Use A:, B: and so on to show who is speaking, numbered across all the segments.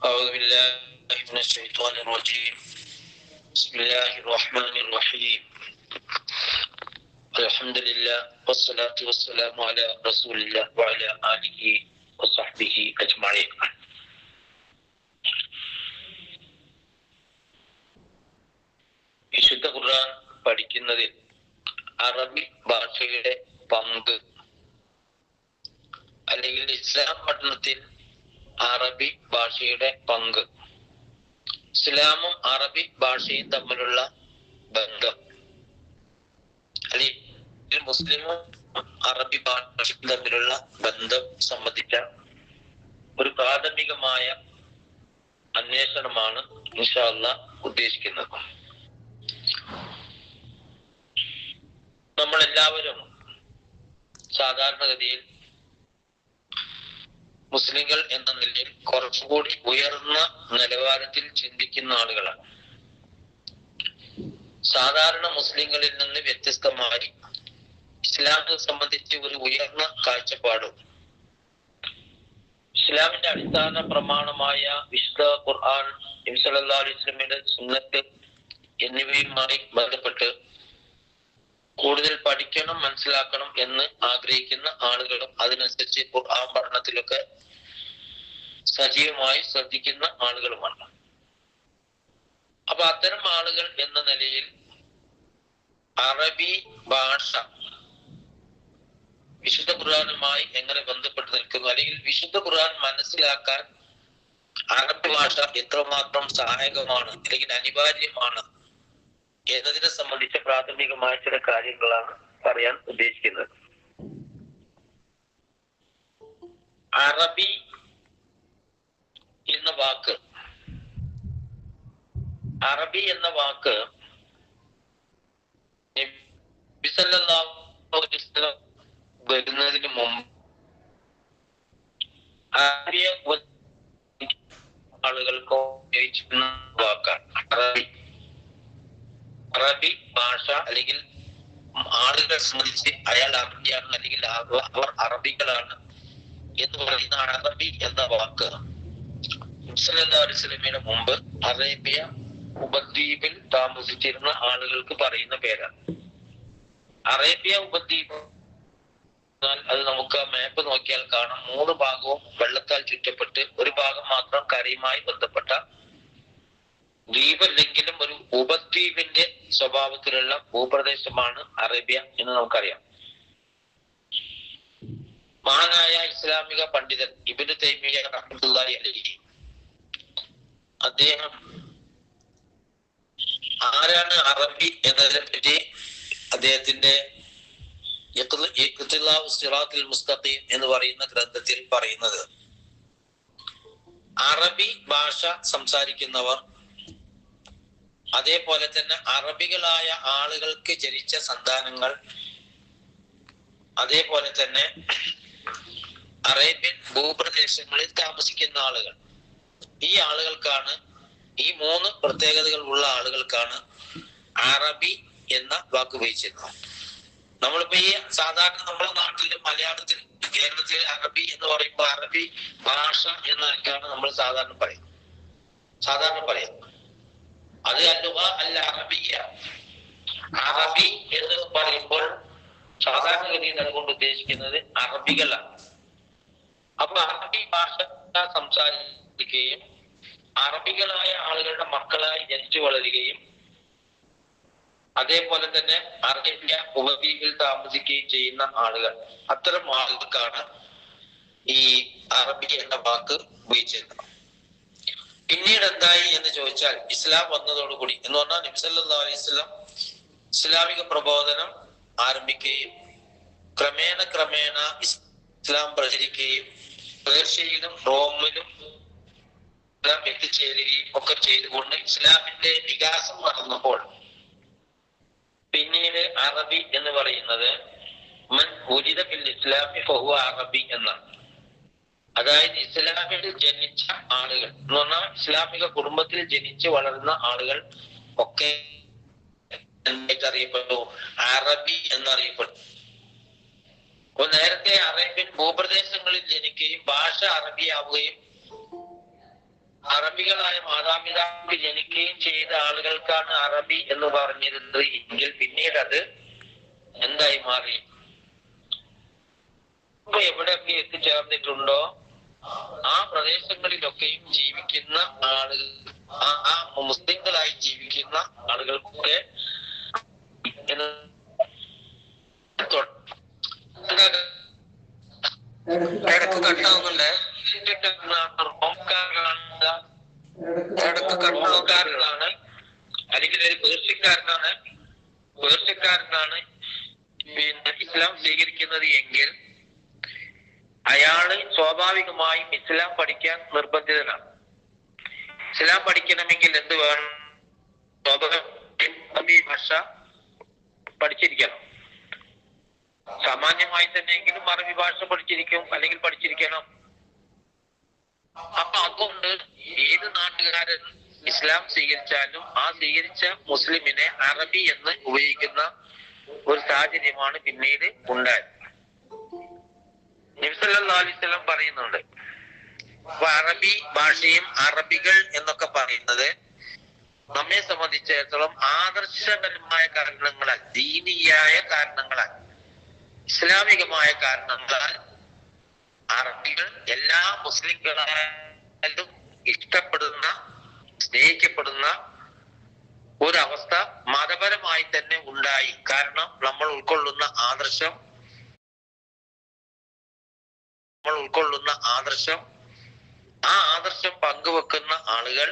A: أعوذ بالله من الشيطان الرجيم. بسم الله الرحمن الرحيم. الحمد لله والصلاة والسلام على رسول الله وعلى آله وصحبه أجمعين. വിശുദ്ധ ഖുർആൻ പഠിക്കുന്നതിൽ അറബി ഭാഷയുടെ പങ്ക് അല്ലെങ്കിൽ ഇസ്ലാം പഠനത്തിൽ അറബി ഭാഷയുടെ പങ്ക്, ഇസ്ലാമും അറബി ഭാഷയും തമ്മിലുള്ള ബന്ധം, അല്ലെങ്കിൽ മുസ്ലിമും അറബി ഭാഷയും തമ്മിലുള്ള ബന്ധം സംബന്ധിച്ച ഒരു പ്രാഥമികമായ അന്വേഷണമാണ് ഇൻഷാ അല്ലാഹ് ഉദ്ദേശിക്കുന്നത്. നമ്മളെല്ലാവരും സാധാരണഗതിയിൽ മുസ്ലിങ്ങൾ എന്ന നിലയിൽ കുറച്ചുകൂടി ഉയർന്ന നിലവാരത്തിൽ ചിന്തിക്കുന്ന ആളുകളാണ്. സാധാരണ മുസ്ലിങ്ങളിൽ നിന്ന് വ്യത്യസ്തമായി ഇസ്ലാമിനെ സംബന്ധിച്ച് ഒരു ഉയർന്ന കാഴ്ചപ്പാടും ഇസ്ലാമിന്റെ അടിസ്ഥാന പ്രമാണമായ വിശുദ്ധ ഖുർആൻ, നബി സല്ലല്ലാഹു അലൈഹി വസല്ലമയുടെ സുന്നത്ത് എന്നിവയുമായി ബന്ധപ്പെട്ട് കൂടുതൽ പഠിക്കണം, മനസ്സിലാക്കണം എന്ന് ആഗ്രഹിക്കുന്ന ആളുകളും അതിനനുസരിച്ച് ഖുർആൻ പഠനത്തിലൊക്കെ സജീവമായി ശ്രദ്ധിക്കുന്ന ആളുകളുമാണ്. അപ്പൊ അത്തരം ആളുകൾ എന്ന നിലയിൽ അറബി ഭാഷ വിശുദ്ധ ഖുർആനുമായി എങ്ങനെ ബന്ധപ്പെട്ട് നിൽക്കുന്നു, അല്ലെങ്കിൽ വിശുദ്ധ ഖുർആൻ മനസ്സിലാക്കാൻ അറബി ഭാഷ എത്രമാത്രം സഹായകമാണ് അല്ലെങ്കിൽ അനിവാര്യമാണ് എന്നതിനെ സംബന്ധിച്ച പ്രാഥമികമായ ചില കാര്യങ്ങളാണ് പറയാൻ ഉദ്ദേശിക്കുന്നത്. അറബി എന്ന വാക്ക് നബി സല്ലല്ലാഹു അലൈഹി വസല്ലം വരുന്നതിന് മുമ്പ് അറബിയ ആളുകൾക്ക് ഉപയോഗിച്ചിരുന്ന വാക്കാണ് അറബി ഭാഷ. അല്ലെങ്കിൽ ആളുകളെ സംബന്ധിച്ച് അയാൾ അറബിയാണ് അല്ലെങ്കിൽ അവർ അറബികളാണ് എന്ന് പറയുന്ന അറബി എന്ന വാക്ക് നബി സല്ലല്ലാഹു അലൈഹി വസല്ലമയുടെ മുമ്പ് അറേബ്യ ഉപദ്വീപിൽ താമസിച്ചിരുന്ന ആളുകൾക്ക് പറയുന്ന പേരാണ്. അറേബ്യ ഉപദ്വീപ് അത് നമുക്ക് ആ മാപ്പ് നോക്കിയാൽ കാണാം. 3 ഭാഗവും വെള്ളത്താൽ ചുറ്റപ്പെട്ട് ഒരു ഭാഗം മാത്രം കരയുമായി ബന്ധപ്പെട്ട ദ്വീപല്ലെങ്കിലും ഒരു ഉപദ്വീപിന്റെ സ്വഭാവത്തിലുള്ള ഭൂപ്രദേശമാണ് അറേബ്യ എന്ന് നമുക്കറിയാം. മഹാനായ ഇസ്ലാമിക പണ്ഡിതൻ ഇബ്നു തൈമിയ്യ റഹ്മത്തുള്ളാഹി അലൈഹി, അദ്ദേഹം ആരാണ് അറബി എന്നതിനെ പറ്റി അദ്ദേഹത്തിന്റെ ഇഖ്തിലാഉ സിറാത്തുൽ മുസ്തഖീം എന്ന് പറയുന്ന ഗ്രന്ഥത്തിൽ പറയുന്നത്, അറബി ഭാഷ സംസാരിക്കുന്നവർ, അതേപോലെ തന്നെ അറബികളായ ആളുകൾക്ക് ജനിച്ച സന്താനങ്ങൾ, അതേപോലെ തന്നെ അറേബ്യൻ ഭൂപ്രദേശങ്ങളിൽ താമസിക്കുന്ന ആളുകൾ, ഈ ആളുകൾക്കാണ്, ഈ 3 പ്രത്യേകതകൾ ഉള്ള ആളുകൾക്കാണ് അറബി എന്ന വാക്ക് ഉപയോഗിച്ചിരുന്നത്. നമ്മളിപ്പോ ഈ സാധാരണ നമ്മുടെ നാട്ടില് മലയാളത്തിൽ, കേരളത്തിൽ അറബി എന്ന് പറയുമ്പോൾ അറബി ഭാഷ എന്നൊക്കെയാണ് നമ്മൾ സാധാരണ പറയുന്നത്. അത് അല്ല അറബിയ. അറബി എന്ന് പറയുമ്പോൾ സാധാരണഗതിയിൽ അതുകൊണ്ട് ഉദ്ദേശിക്കുന്നത് അറബികളാണ്. അപ്പൊ അറബി ഭാഷ സംസാരിക്കുകയും അറബികളായ ആളുകളുടെ മക്കളായി ജനിച്ചു വളരുകയും അതേപോലെ തന്നെ അറേബ്യ ഉപദ്വീപിൽ താമസിക്കുകയും ചെയ്യുന്ന ആളുകൾ, അത്തരം ആളുകൾക്കാണ് ഈ അറബി എന്ന വാക്ക് ഉപയോഗിച്ചിരുന്നത്. പിന്നീട് എന്തായി എന്ന് ചോദിച്ചാൽ, ഇസ്ലാം വന്നതോടുകൂടി എന്ന് പറഞ്ഞാൽ നബി സല്ലല്ലാഹു അലൈഹി വസല്ലം ഇസ്ലാമിക പ്രബോധനം ആരംഭിക്കുകയും ക്രമേണ ഇസ്ലാം പ്രചരിക്കുകയും പേർഷ്യയിലും റോമിലും എത്തിച്ചേരുകയും ഒക്കെ ചെയ്തുകൊണ്ട് ഇസ്ലാമിന്റെ വികാസം നടന്നപ്പോൾ പിന്നീട് അറബി എന്ന് പറയുന്നത് മൻ ഉരിദ ഫിൽ ഇസ്ലാമി ഫഹുവ അറബി എന്നാണ്. അതായത് ഇസ്ലാമിൽ ജനിച്ച ആളുകൾ എന്ന് പറഞ്ഞാൽ ഇസ്ലാമിക കുടുംബത്തിൽ ജനിച്ചു വളർന്ന ആളുകൾ ഒക്കെ അറിയപ്പെട്ടു, അറബി എന്നറിയപ്പെട്ടു. അപ്പൊ നേരത്തെ അറേബ്യൻ ഭൂപ്രദേശങ്ങളിൽ ജനിക്കുകയും ഭാഷ അറബിയാവുകയും അറബികളായ മാതാപിതാക്കൾ ജനിക്കുകയും ചെയ്ത ആളുകൾക്കാണ് അറബി എന്ന് പറഞ്ഞിരുന്നത് എങ്കിൽ പിന്നീട് അത് എന്തായി മാറി? എവിടെയൊക്കെ എത്തിച്ചേർന്നിട്ടുണ്ടോ ആ പ്രദേശങ്ങളിലൊക്കെയും ജീവിക്കുന്ന ആളുകൾ, ആ മുസ്ലിങ്ങളായി ജീവിക്കുന്ന ആളുകൾക്കൊക്കെ കട്ടാവുന്നുണ്ട്. കട്ടാവുകാരനാണ് അല്ലെങ്കിൽ ഒരു പേർഷ്യക്കാരനാണ് പിന്നെ ഇസ്ലാം സ്വീകരിക്കുന്നത് എങ്കിൽ അയാള് സ്വാഭാവികമായും ഇസ്ലാം പഠിക്കാൻ നിർബന്ധിതനാണ്. ഇസ്ലാം പഠിക്കണമെങ്കിൽ എന്ത് വേണം? അറബി ഭാഷ പഠിച്ചിരിക്കണം. സാമാന്യമായി തന്നെയെങ്കിലും അറബി ഭാഷ പഠിച്ചിരിക്കും, അല്ലെങ്കിൽ പഠിച്ചിരിക്കണം. അപ്പൊ അതുകൊണ്ട് ഏത് നാട്ടുകാരൻ ഇസ്ലാം സ്വീകരിച്ചാലും ആ സ്വീകരിച്ച മുസ്ലിമിനെ അറബി എന്ന് ഉപയോഗിക്കുന്ന ഒരു സാഹചര്യമാണ് പിന്നീട് ഉണ്ടായത്. നബി സല്ലല്ലാഹു അലൈഹി വസല്ലം പറയുന്നുണ്ട്, അപ്പൊ അറബി ഭാഷയും അറബികൾ എന്നൊക്കെ പറയുന്നത് നമ്മെ സംബന്ധിച്ചിടത്തോളം ആദർശപരമായ കാരണങ്ങളാൽ, ദീനിയായ കാരണങ്ങളാൽ, ഇസ്ലാമികമായ കാരണങ്ങളാൽ അറബികൾ എല്ലാ മുസ്ലിങ്ങളാലും ഇഷ്ടപ്പെടുന്ന, സ്നേഹിക്കപ്പെടുന്ന ഒരവസ്ഥ മതപരമായി തന്നെ ഉണ്ടായി. കാരണം നമ്മൾ ഉൾക്കൊള്ളുന്ന ആദർശം ആ ആദർശം പങ്കുവെക്കുന്ന ആളുകൾ,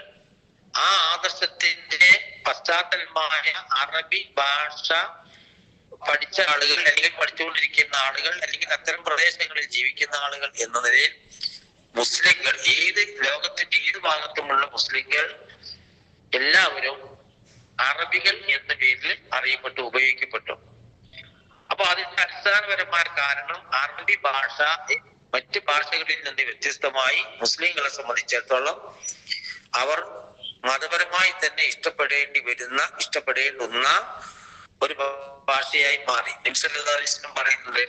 A: ആ ആദർശത്തിന്റെ പശ്ചാത്തലമായ അറബി ഭാഷ പഠിച്ച ആളുകൾ, അല്ലെങ്കിൽ പഠിച്ചുകൊണ്ടിരിക്കുന്ന ആളുകൾ, അല്ലെങ്കിൽ അത്തരം പ്രദേശങ്ങളിൽ ജീവിക്കുന്ന ആളുകൾ എന്ന നിലയിൽ മുസ്ലിങ്ങൾ, ഏത് ലോകത്തിന്റെ ഏത് ഭാഗത്തുമുള്ള മുസ്ലിങ്ങൾ എല്ലാവരും അറബികൾ എന്ന പേരിൽ അറിയപ്പെട്ടു, ഉപയോഗിക്കപ്പെട്ടു. അപ്പൊ അതിന്റെ അടിസ്ഥാനപരമായ കാരണം അറബി ഭാഷ മറ്റ് ഭാഷകളിൽ നിന്ന് വ്യത്യസ്തമായി മുസ്ലിങ്ങളെ സംബന്ധിച്ചിടത്തോളം അവർ മതപരമായി തന്നെ ഇഷ്ടപ്പെടേണ്ടുന്ന ഒരു ഭാഷയായി മാറി. നബി സല്ലല്ലാഹു അലൈഹി വസല്ലം പറയുന്നത്,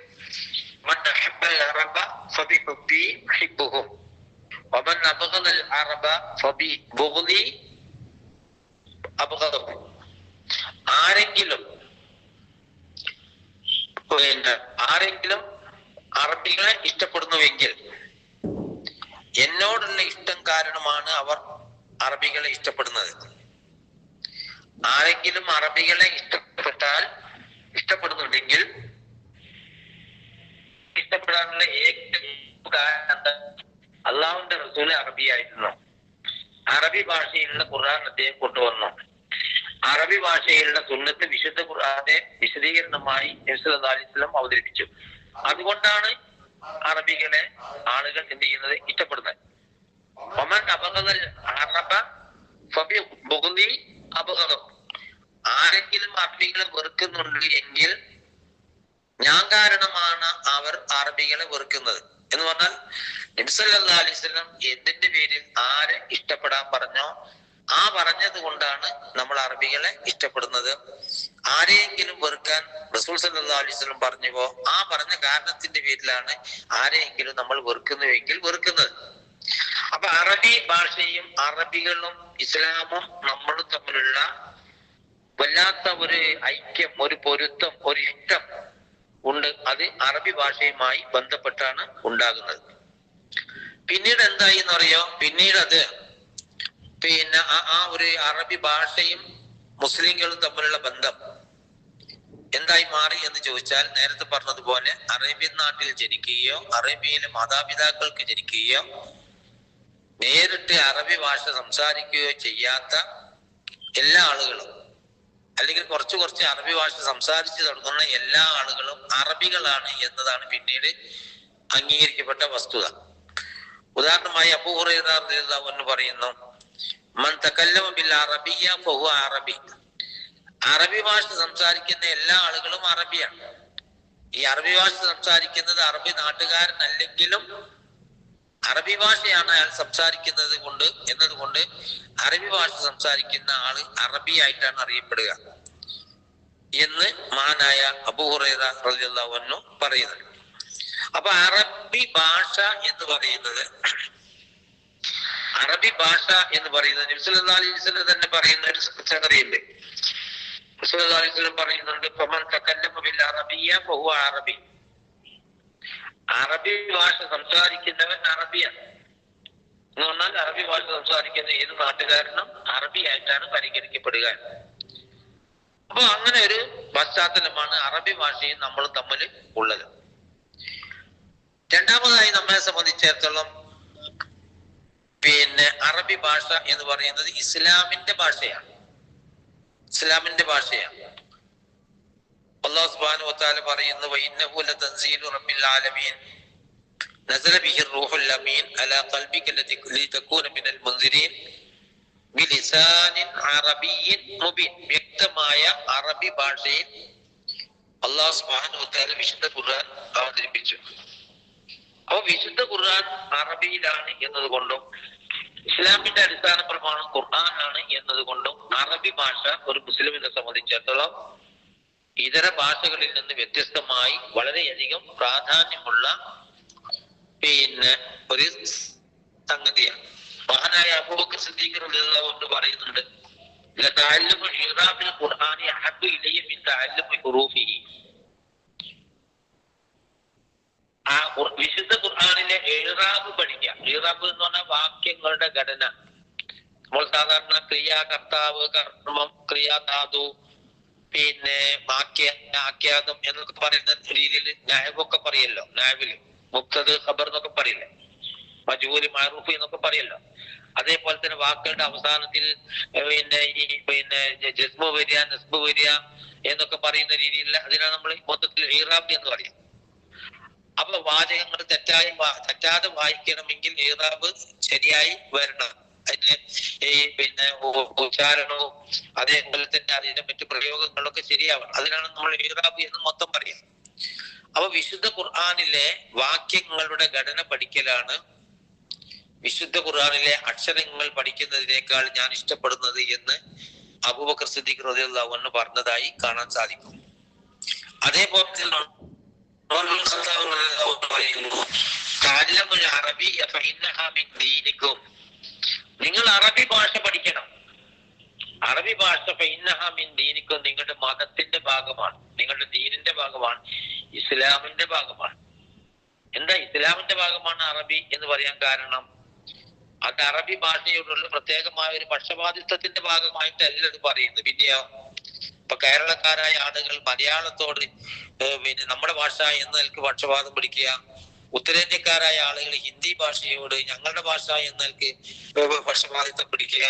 A: മൻ അഹബ്ബൽ അറബ ഫബിഹുബ്ബി ഉഹിബ്ബുഹും വമൻ അബ്ഗദൽ അറബ ഫബിബുഗ്ദി അബ്ഗദഹും. ആരെങ്കിലും അറബികളെ ഇഷ്ടപ്പെടുന്നുവെങ്കിൽ എന്നോടുള്ള ഇഷ്ടം കാരണമാണ് അവർ അറബികളെ ഇഷ്ടപ്പെടുന്നത്. ആരെങ്കിലും അറബികളെ ഇഷ്ടപ്പെടുന്നുണ്ടെങ്കിൽ ഇഷ്ടപ്പെടാനുള്ള ഏറ്റവും കാരണം അള്ളാഹുവിന്റെ റസൂല് അറബിയായിരുന്നു. അറബി ഭാഷയിലുള്ള ഖുർആൻ അദ്ദേഹം കൊണ്ടുവന്നു. അറബി ഭാഷയിലുള്ള സുന്നത്ത് വിശുദ്ധ ഖുർആനെ വിശദീകരണമായി നബി സല്ലല്ലാഹു അലൈഹി വസല്ലം അവതരിപ്പിച്ചു. അതുകൊണ്ടാണ് അറബികളെ ആളുകൾ എന്ത് ചെയ്യുന്നത്? ഇഷ്ടപ്പെടുന്നത്. ഒമൻ അബഗദൽ അറബ ഫബിബുഗ്ദി അബ്ഗദഹും. ആരെങ്കിലും അറബികളെ വെറുക്കുന്നുണ്ട് എങ്കിൽ ഞാൻ കാരണമാണ് അവർ അറബികളെ വെറുക്കുന്നത് എന്ന് പറഞ്ഞാൽ, നബി സല്ലല്ലാഹു അലൈഹി വസല്ലം എന്തിന്റെ പേരിൽ ആരെ ഇഷ്ടപ്പെടാൻ പറഞ്ഞോ ആ പറഞ്ഞത് കൊണ്ടാണ് നമ്മൾ അറബികളെ ഇഷ്ടപ്പെടുന്നത്. ആരെയെങ്കിലും വെറുക്കാൻ റസൂൽ സല്ലല്ലാഹു അലൈഹി വസല്ലം പറഞ്ഞുവോ ആ പറഞ്ഞ കാരണത്തിന്റെ പേരിലാണ് ആരെയെങ്കിലും നമ്മൾ വെറുക്കുന്നുവെങ്കിൽ വെറുക്കുന്നത്. അപ്പൊ അറബി ഭാഷയും അറബികളും ഇസ്ലാമും നമ്മളും തമ്മിലുള്ള വല്ലാത്ത ഒരു ഐക്യം, ഒരു പൊരുത്തം, ഒരു ഇഷ്ടം ഉണ്ട്. അത് അറബി ഭാഷയുമായി ബന്ധപ്പെട്ടാണ് ഉണ്ടാകുന്നത്. പിന്നീട് എന്തായി എന്നറിയോ? പിന്നീട് അത് ആ ഒരു അറബി ഭാഷയും മുസ്ലിങ്ങളും തമ്മിലുള്ള ബന്ധം എന്തായി മാറി എന്ന് ചോദിച്ചാൽ, നേരത്തെ പറഞ്ഞതുപോലെ അറേബ്യൻ നാട്ടിൽ ജനിക്കുകയോ അറേബ്യയിലെ മാതാപിതാക്കൾക്ക് ജനിക്കുകയോ നേരിട്ട് അറബി ഭാഷ സംസാരിക്കുകയോ ചെയ്യാത്ത എല്ലാ ആളുകളും, അല്ലെങ്കിൽ കുറച്ച് അറബി ഭാഷ സംസാരിച്ചു തുടങ്ങുന്ന എല്ലാ ആളുകളും അറബികളാണ് എന്നതാണ് പിന്നീട് അംഗീകരിക്കപ്പെട്ട വസ്തുത. ഉദാഹരണമായി അബൂ ഹുറൈറ റളിയല്ലാഹു അൻഹു പറയുന്നു, മൻ തകല്ലമ ബിൽ അറബിയ്യ ഫഹുവ അറബി. അറബി ഭാഷ സംസാരിക്കുന്ന എല്ലാ ആളുകളും അറബിയാണ്. ഈ അറബി ഭാഷ സംസാരിക്കുന്നത് അറബി നാട്ടുകാരനല്ലെങ്കിലും അറബി ഭാഷയാണ് അയാൾ സംസാരിക്കുന്നത് എന്നതുകൊണ്ട് അറബി ഭാഷ സംസാരിക്കുന്ന ആള് അറബിയായിട്ടാണ് അറിയപ്പെടുക എന്ന് മഹാനായ അബൂ ഹുറൈറ റളിയല്ലാഹു അൻഹു പറയുന്നത്. അപ്പൊ അറബി ഭാഷ എന്ന് പറയുന്നത് അറബി ഭാഷ എന്ന് പറയുന്നത് നബി സല്ലല്ലാഹു അലൈഹി വസല്ലം തന്നെ പറയുന്ന ഒരു സംഗതിയുണ്ട്. നബി സല്ലല്ലാഹു അലൈഹി വസല്ലം പറയുന്നുണ്ട്, ഫമൻ തകല്ലമ ബിൽ അറബിയ്യ ഫഹുവ അറബി. അറബി ഭാഷ സംസാരിക്കുന്നവൻ അറബിയാണ് എന്ന് പറഞ്ഞാൽ അറബി ഭാഷ സംസാരിക്കുന്ന ഏത് നാട്ടുകാരനും അറബി ആയിട്ടാണ് പരിഗണിക്കപ്പെടുക. അപ്പൊ അങ്ങനെ ഒരു പശ്ചാത്തലമാണ് അറബി ഭാഷയും നമ്മൾ തമ്മിൽ ഉള്ളത്. രണ്ടാമതായി നമ്മളെ സംബന്ധിച്ചിടത്തോളം അറബി ഭാഷ എന്ന് പറയുന്നത് ഇസ്ലാമിന്റെ ഭാഷയാണ്. ഇസ്ലാമിന്റെ ഭാഷയാണ്. അല്ലാഹു സുബ്ഹാനഹു വ തആല പറയുന്നു, വഇന്നഹു ലതൻസീലു റബ്ബിൽ ആലമീൻ നസല ബിഹി റൂഹുൽ അമീൻ അലാ ഖൽബിക ലിതകൂന മിനൽ മുൻസിരീൻ ബിലിസാനിൻ അറബിയ്യിൻ മുബീൻ. വ്യക്തമായ അറബി ഭാഷയിൽ അല്ലാഹു സുബ്ഹാനഹു വ തആല വിശുദ്ധ ഖുർആൻ അവതരിപ്പിച്ചു. അപ്പോൾ വിശുദ്ധ ഖുർആൻ അറബിയിലാണ് എന്നതുകൊണ്ടും ഇസ്ലാമിന്റെ അടിസ്ഥാന പ്രമാണം ഖുർആനാണ് എന്നതുകൊണ്ടും അറബി ഭാഷ ഒരു മുസ്ലിമിനെ സംബന്ധിച്ചിടത്തോളം ഇതര ഭാഷകളിൽ നിന്ന് വ്യത്യസ്തമായി വളരെയധികം പ്രാധാന്യമുള്ള ഒരു സംഗതിയാണ്. മഹാനായ അബൂബക്കർ സിദ്ദീഖ് റളിയല്ലാഹു അൻഹു പറയുന്നുണ്ട്, ലതഅല്ലമു ഇറാബിൽ ഖുർആനി അഹബ്ബു ഇലയ്യ മിൻ തഅല്ലമി ഹുറൂഫിഹി. ആ വിശുദ്ധ ഖുർആനിലെ ഇറാബ് പഠിക്കുക. ഇറാബ് എന്ന് പറഞ്ഞാൽ വാക്യങ്ങളുടെ ഘടന. നമ്മൾ സാധാരണ ക്രിയ, കർത്താവ്, കർമ്മം, ക്രിയാധാതു, ആഖ്യാതം എന്നൊക്കെ പറയുന്ന രീതിയിൽ നായബൊക്കെ പറയല്ലോ. നായബില് മുക്തദ് ഖബർ എന്നൊക്കെ പറയില്ലേ, മജ്ഹൂൽ മഅറൂഫ് എന്നൊക്കെ പറയല്ലോ. അതേപോലെ തന്നെ വാക്കുകളുടെ അവസാനത്തിൽ ജസ്മു വരിക, നസ്ബ് വരിക എന്നൊക്കെ പറയുന്ന രീതിയിൽ അതിനാണ് നമ്മൾ മൊത്തത്തിൽ ഇറാബ് എന്ന് പറയും. അപ്പൊ വാചകങ്ങൾ തെറ്റാതെ വായിക്കണമെങ്കിൽ ഇറാബ് ശരിയായി വരണം. അതിന് ഉച്ചാരണവും അതേപോലെ തന്നെ അതിന്റെ മറ്റു പ്രയോഗങ്ങളൊക്കെ ശരിയാവണം. അതിനാണ് നമ്മൾ ഇറാബ് എന്ന് മൊത്തം പറയാം. അപ്പൊ വിശുദ്ധ ഖുർആനിലെ വാക്യങ്ങളുടെ ഘടന പഠിക്കലാണ് വിശുദ്ധ ഖുർആനിലെ അക്ഷരങ്ങൾ പഠിക്കുന്നതിനേക്കാൾ ഞാൻ ഇഷ്ടപ്പെടുന്നത് എന്ന് അബൂബക്കർ സിദ്ദീഖ് റളിയല്ലാഹു അൻഹു പറഞ്ഞതായി കാണാൻ സാധിക്കും. അതേപോലെ തന്നെ നിങ്ങൾ അറബി ഭാഷ പഠിക്കണം. അറബി ഭാഷ ദീനിക്കും നിങ്ങളുടെ മതത്തിന്റെ ഭാഗമാണ്, നിങ്ങളുടെ ദീനിന്റെ ഭാഗമാണ്, ഇസ്ലാമിന്റെ ഭാഗമാണ്. എന്താ ഇസ്ലാമിന്റെ ഭാഗമാണ് അറബി എന്ന് പറയാൻ കാരണം? അത് അറബി ഭാഷയോടുള്ള പ്രത്യേകമായ ഒരു പക്ഷപാതിത്വത്തിന്റെ ഭാഗമായിട്ടല്ല ഇത് പറയുന്നത്. പിന്നെയോ ഇപ്പൊ കേരളക്കാരായ ആളുകൾ മലയാളത്തോട് നമ്മുടെ ഭാഷ എന്ന നിലക്ക് പക്ഷപാതം പിടിക്കുക, ഉത്തരേന്ത്യക്കാരായ ആളുകൾ ഹിന്ദി ഭാഷയോട് ഞങ്ങളുടെ ഭാഷ എന്ന നിലക്ക് പക്ഷപാതിത്വം പിടിക്കുക,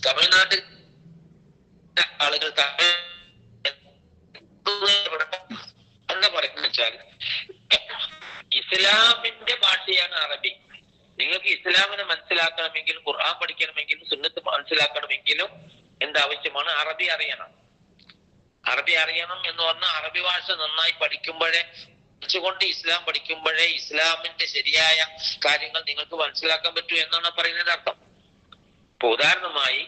A: തമിഴ്നാട് ആളുകൾ എന്താ പറയുന്നത് വെച്ചാൽ ഇസ്ലാമിന്റെ ഭാഷയാണ് അറബി. നിങ്ങൾക്ക് ഇസ്ലാമിനെ മനസ്സിലാക്കണമെങ്കിൽ, ഖുർആൻ പഠിക്കണമെങ്കിലും, സുന്നത്ത് മനസ്സിലാക്കണമെങ്കിലും എന്താവശ്യമാണ്? അറബി അറിയണം. അറബി അറിയണം എന്ന് പറഞ്ഞാൽ അറബി ഭാഷ നന്നായി പഠിച്ചുകൊണ്ട് ഇസ്ലാം പഠിക്കുമ്പോഴേ ഇസ്ലാമിന്റെ ശരിയായ കാര്യങ്ങൾ നിങ്ങൾക്ക് മനസ്സിലാക്കാൻ പറ്റൂ എന്നാണ് പറയുന്നതിന്റെ അർത്ഥം. ഇപ്പൊ ഉദാഹരണമായി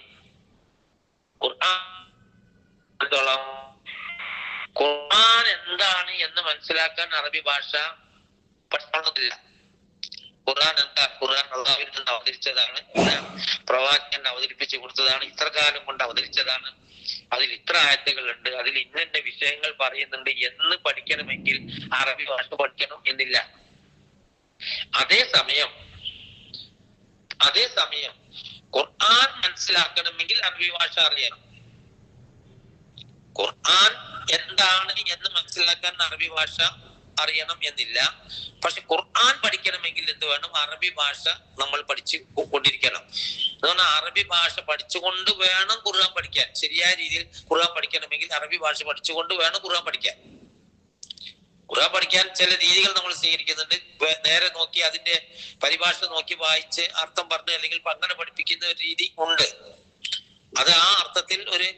A: ഖുർആൻ എന്താണ് എന്ന് മനസ്സിലാക്കാൻ അറബി ഭാഷ പഠിക്കണമെന്നില്ല. ഖുർആൻ എന്താ? ഖുർആൻ അല്ലാഹുവിൽ നിന്ന് അവതരിച്ചതാണ്, പ്രവാചകൻ അവതരിപ്പിച്ചു കൊടുത്തതാണ്, ഇത്ര കാലം കൊണ്ട് അവതരിച്ചതാണ്, അതിൽ ഇത്ര ആയത്തുകളുണ്ട്, അതിൽ ഇന്ന വിഷയങ്ങൾ പറയുന്നുണ്ട് എന്ന് പഠിക്കണമെങ്കിൽ അറബി ഭാഷ പഠിക്കണം എന്നില്ല. അതേസമയം ഖുർആൻ മനസ്സിലാക്കണമെങ്കിൽ അറബി ഭാഷ അറിയണം. ഖുർആൻ എന്താണ് എന്ന് മനസ്സിലാക്കാൻ അറബി ഭാഷ അറിയണം എന്നില്ല. പക്ഷെ ഖുർആൻ പഠിക്കണമെങ്കിൽ എന്ത് വേണം? അറബി ഭാഷ നമ്മൾ പഠിച്ചു കൊണ്ടിരിക്കണം. അതുകൊണ്ട് അറബി ഭാഷ പഠിച്ചുകൊണ്ട് വേണം ഖുർആൻ പഠിക്കാൻ. ശരിയായ രീതിയിൽ ഖുർആൻ പഠിക്കണമെങ്കിൽ അറബി ഭാഷ പഠിച്ചുകൊണ്ട് വേണം ഖുർആൻ പഠിക്കാൻ. ഖുർആൻ പഠിക്കാൻ ചില രീതികൾ നമ്മൾ സ്വീകരിക്കുന്നുണ്ട്. നേരെ നോക്കി അതിന്റെ പരിഭാഷ നോക്കി വായിച്ച് അർത്ഥം പറഞ്ഞ് അല്ലെങ്കിൽ അങ്ങനെ പഠിപ്പിക്കുന്ന ഒരു രീതി ഉണ്ട്. അത് ആ അർത്ഥത്തിൽ ഒരു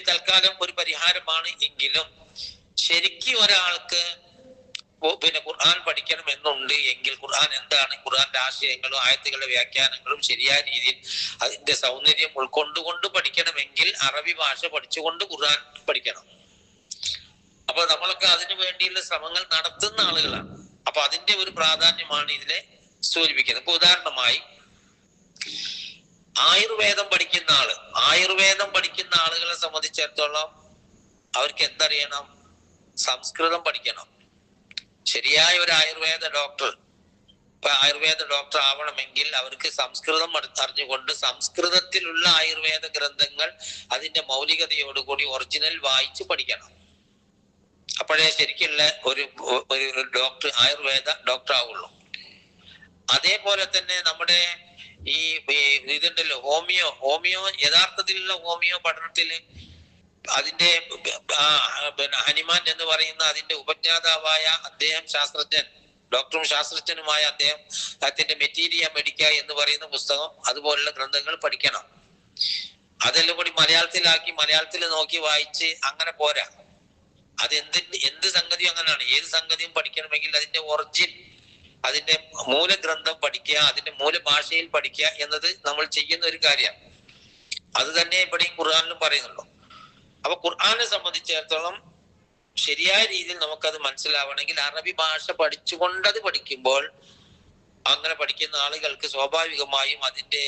A: തൽക്കാലം ഒരു പരിഹാരമാണ്. എങ്കിലും ശരിക്കും ഒരാൾക്ക് ഖുർആൻ പഠിക്കണം എന്നുണ്ട് എങ്കിൽ ഖുർആൻ എന്താണ്, ഖുർആന്റെ ആശയങ്ങളും ആയത്തുകളുടെ വ്യാഖ്യാനങ്ങളും ശരിയായ രീതിയിൽ അതിന്റെ സൗന്ദര്യം ഉൾക്കൊണ്ടുകൊണ്ട് പഠിക്കണമെങ്കിൽ അറബി ഭാഷ പഠിച്ചുകൊണ്ട് ഖുർആൻ പഠിക്കണം. അപ്പൊ നമ്മളൊക്കെ അതിനു വേണ്ടിയുള്ള ശ്രമങ്ങൾ നടത്തുന്ന ആളുകളാണ്. അപ്പൊ അതിന്റെ ഒരു പ്രാധാന്യമാണ് ഇതിനെ സൂചിപ്പിക്കുന്നത്. ഇപ്പൊ ഉദാഹരണമായി ആയുർവേദം പഠിക്കുന്ന ആളുകളെ സംബന്ധിച്ചിടത്തോളം അവർക്ക് എന്തറിയണം? സംസ്കൃതം പഠിക്കണം. ശരിയായ ഒരു ആയുർവേദ ഡോക്ടർ ആവണമെങ്കിൽ അവർക്ക് സംസ്കൃതം അറിഞ്ഞുകൊണ്ട് സംസ്കൃതത്തിലുള്ള ആയുർവേദ ഗ്രന്ഥങ്ങൾ അതിന്റെ മൗലികതയോടുകൂടി ഒറിജിനൽ വായിച്ച് പഠിക്കണം. അപ്പോഴേ ശരിക്കുള്ള ഒരു ഡോക്ടർ, ആയുർവേദ ഡോക്ടർ ആവുള്ളൂ. അതേപോലെ തന്നെ നമ്മുടെ ഈ ഇതുണ്ടല്ലോ ഹോമിയോ യഥാർത്ഥത്തിലുള്ള ഹോമിയോ പഠനത്തില് അതിന്റെ ഹനുമാൻ എന്ന് പറയുന്ന അതിന്റെ ഉപജ്ഞാതാവായ അദ്ദേഹം ഡോക്ടറും ശാസ്ത്രജ്ഞനുമായ അദ്ദേഹത്തിന്റെ മെറ്റീരിയ മെഡിക്ക എന്ന് പറയുന്ന പുസ്തകം, അതുപോലുള്ള ഗ്രന്ഥങ്ങൾ പഠിക്കണം. അതെല്ലാം കൂടി മലയാളത്തിൽ നോക്കി വായിച്ച് അങ്ങനെ പോരാ. എന്ത് സംഗതിയും അങ്ങനെയാണ്. ഏത് സംഗതിയും പഠിക്കണമെങ്കിൽ അതിന്റെ അതിന്റെ മൂലഗ്രന്ഥം പഠിക്കുക, അതിന്റെ മൂലഭാഷയിൽ പഠിക്കുക എന്നത് നമ്മൾ ചെയ്യുന്ന ഒരു കാര്യമാണ്. അത് തന്നെ ഇവിടെയും ഖുർആനിലും പറയുന്നുള്ളൂ. അപ്പൊ ഖുർആനെ സംബന്ധിച്ചിടത്തോളം ശരിയായ രീതിയിൽ നമുക്കത് മനസ്സിലാവണമെങ്കിൽ അറബി ഭാഷ പഠിച്ചുകൊണ്ടത് പഠിക്കുമ്പോൾ അങ്ങനെ പഠിക്കുന്ന ആളുകൾക്ക് സ്വാഭാവികമായും അതിന്റെ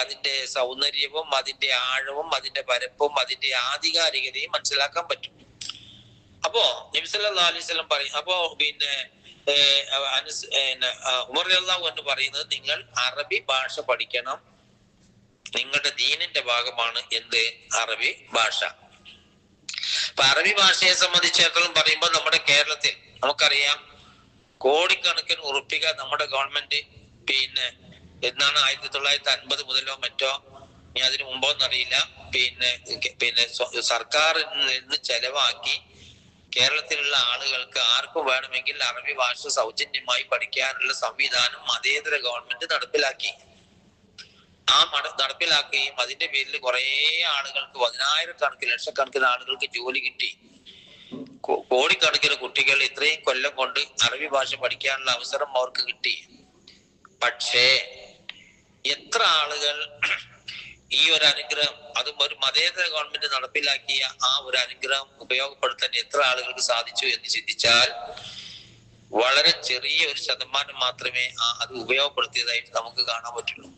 A: അതിന്റെ സൗന്ദര്യവും അതിന്റെ ആഴവും അതിന്റെ പരപ്പും അതിന്റെ ആധികാരികതയും മനസ്സിലാക്കാൻ പറ്റും. അപ്പോ നബി സല്ലല്ലാഹു അലൈഹി വസല്ലം പറയും, അപ്പോ പിന്നെ ഉമർ റളിയല്ലാഹു അൻഹു പറയുന്നത്, നിങ്ങൾ അറബി ഭാഷ പഠിക്കണം, നിങ്ങളുടെ ദീനിന്റെ ഭാഗമാണ് എന്ത്? അറബി ഭാഷ. അപ്പൊ അറബി ഭാഷയെ സംബന്ധിച്ചിടത്തോളം പറയുമ്പോൾ നമ്മുടെ കേരളത്തിൽ നമുക്കറിയാം കോടിക്കണക്കിന് ഉറുപ്പിക നമ്മുടെ ഗവൺമെന്റ് പിന്നെ എന്നാണ് 1950 മുതലോ മറ്റോ, ഇനി അതിനു മുമ്പോന്നറിയില്ല, പിന്നെ സർക്കാരിൽ നിന്ന് ചെലവാക്കി കേരളത്തിലുള്ള ആളുകൾക്ക് ആർക്കും വേണമെങ്കിൽ അറബി ഭാഷ സൗജന്യമായി പഠിക്കാനുള്ള സംവിധാനം മതേതര ഗവൺമെന്റ് നടപ്പിലാക്കി. നടപ്പിലാക്കുകയും അതിന്റെ പേരിൽ കുറെ ആളുകൾക്ക്, 10,000 ലക്ഷക്കണക്കിന് ആളുകൾക്ക് ജോലി കിട്ടി. കോടിക്കണക്കിന് കുട്ടികൾ ഇത്രയും കൊല്ലം കൊണ്ട് അറബി ഭാഷ പഠിക്കാനുള്ള അവസരം അവർക്ക് കിട്ടി. പക്ഷേ എത്ര ആളുകൾ ഈ ഒരു അനുഗ്രഹം, അതും ഒരു മതേതര ഗവൺമെന്റ് നടപ്പിലാക്കിയ ആ ഒരു അനുഗ്രഹം ഉപയോഗപ്പെടുത്താൻ എത്ര ആളുകൾക്ക് സാധിച്ചു എന്ന് ചിന്തിച്ചാൽ വളരെ ചെറിയ ഒരു ശതമാനം മാത്രമേ അത് ഉപയോഗപ്പെടുത്തിയതായിട്ട് നമുക്ക് കാണാൻ പറ്റുള്ളൂ.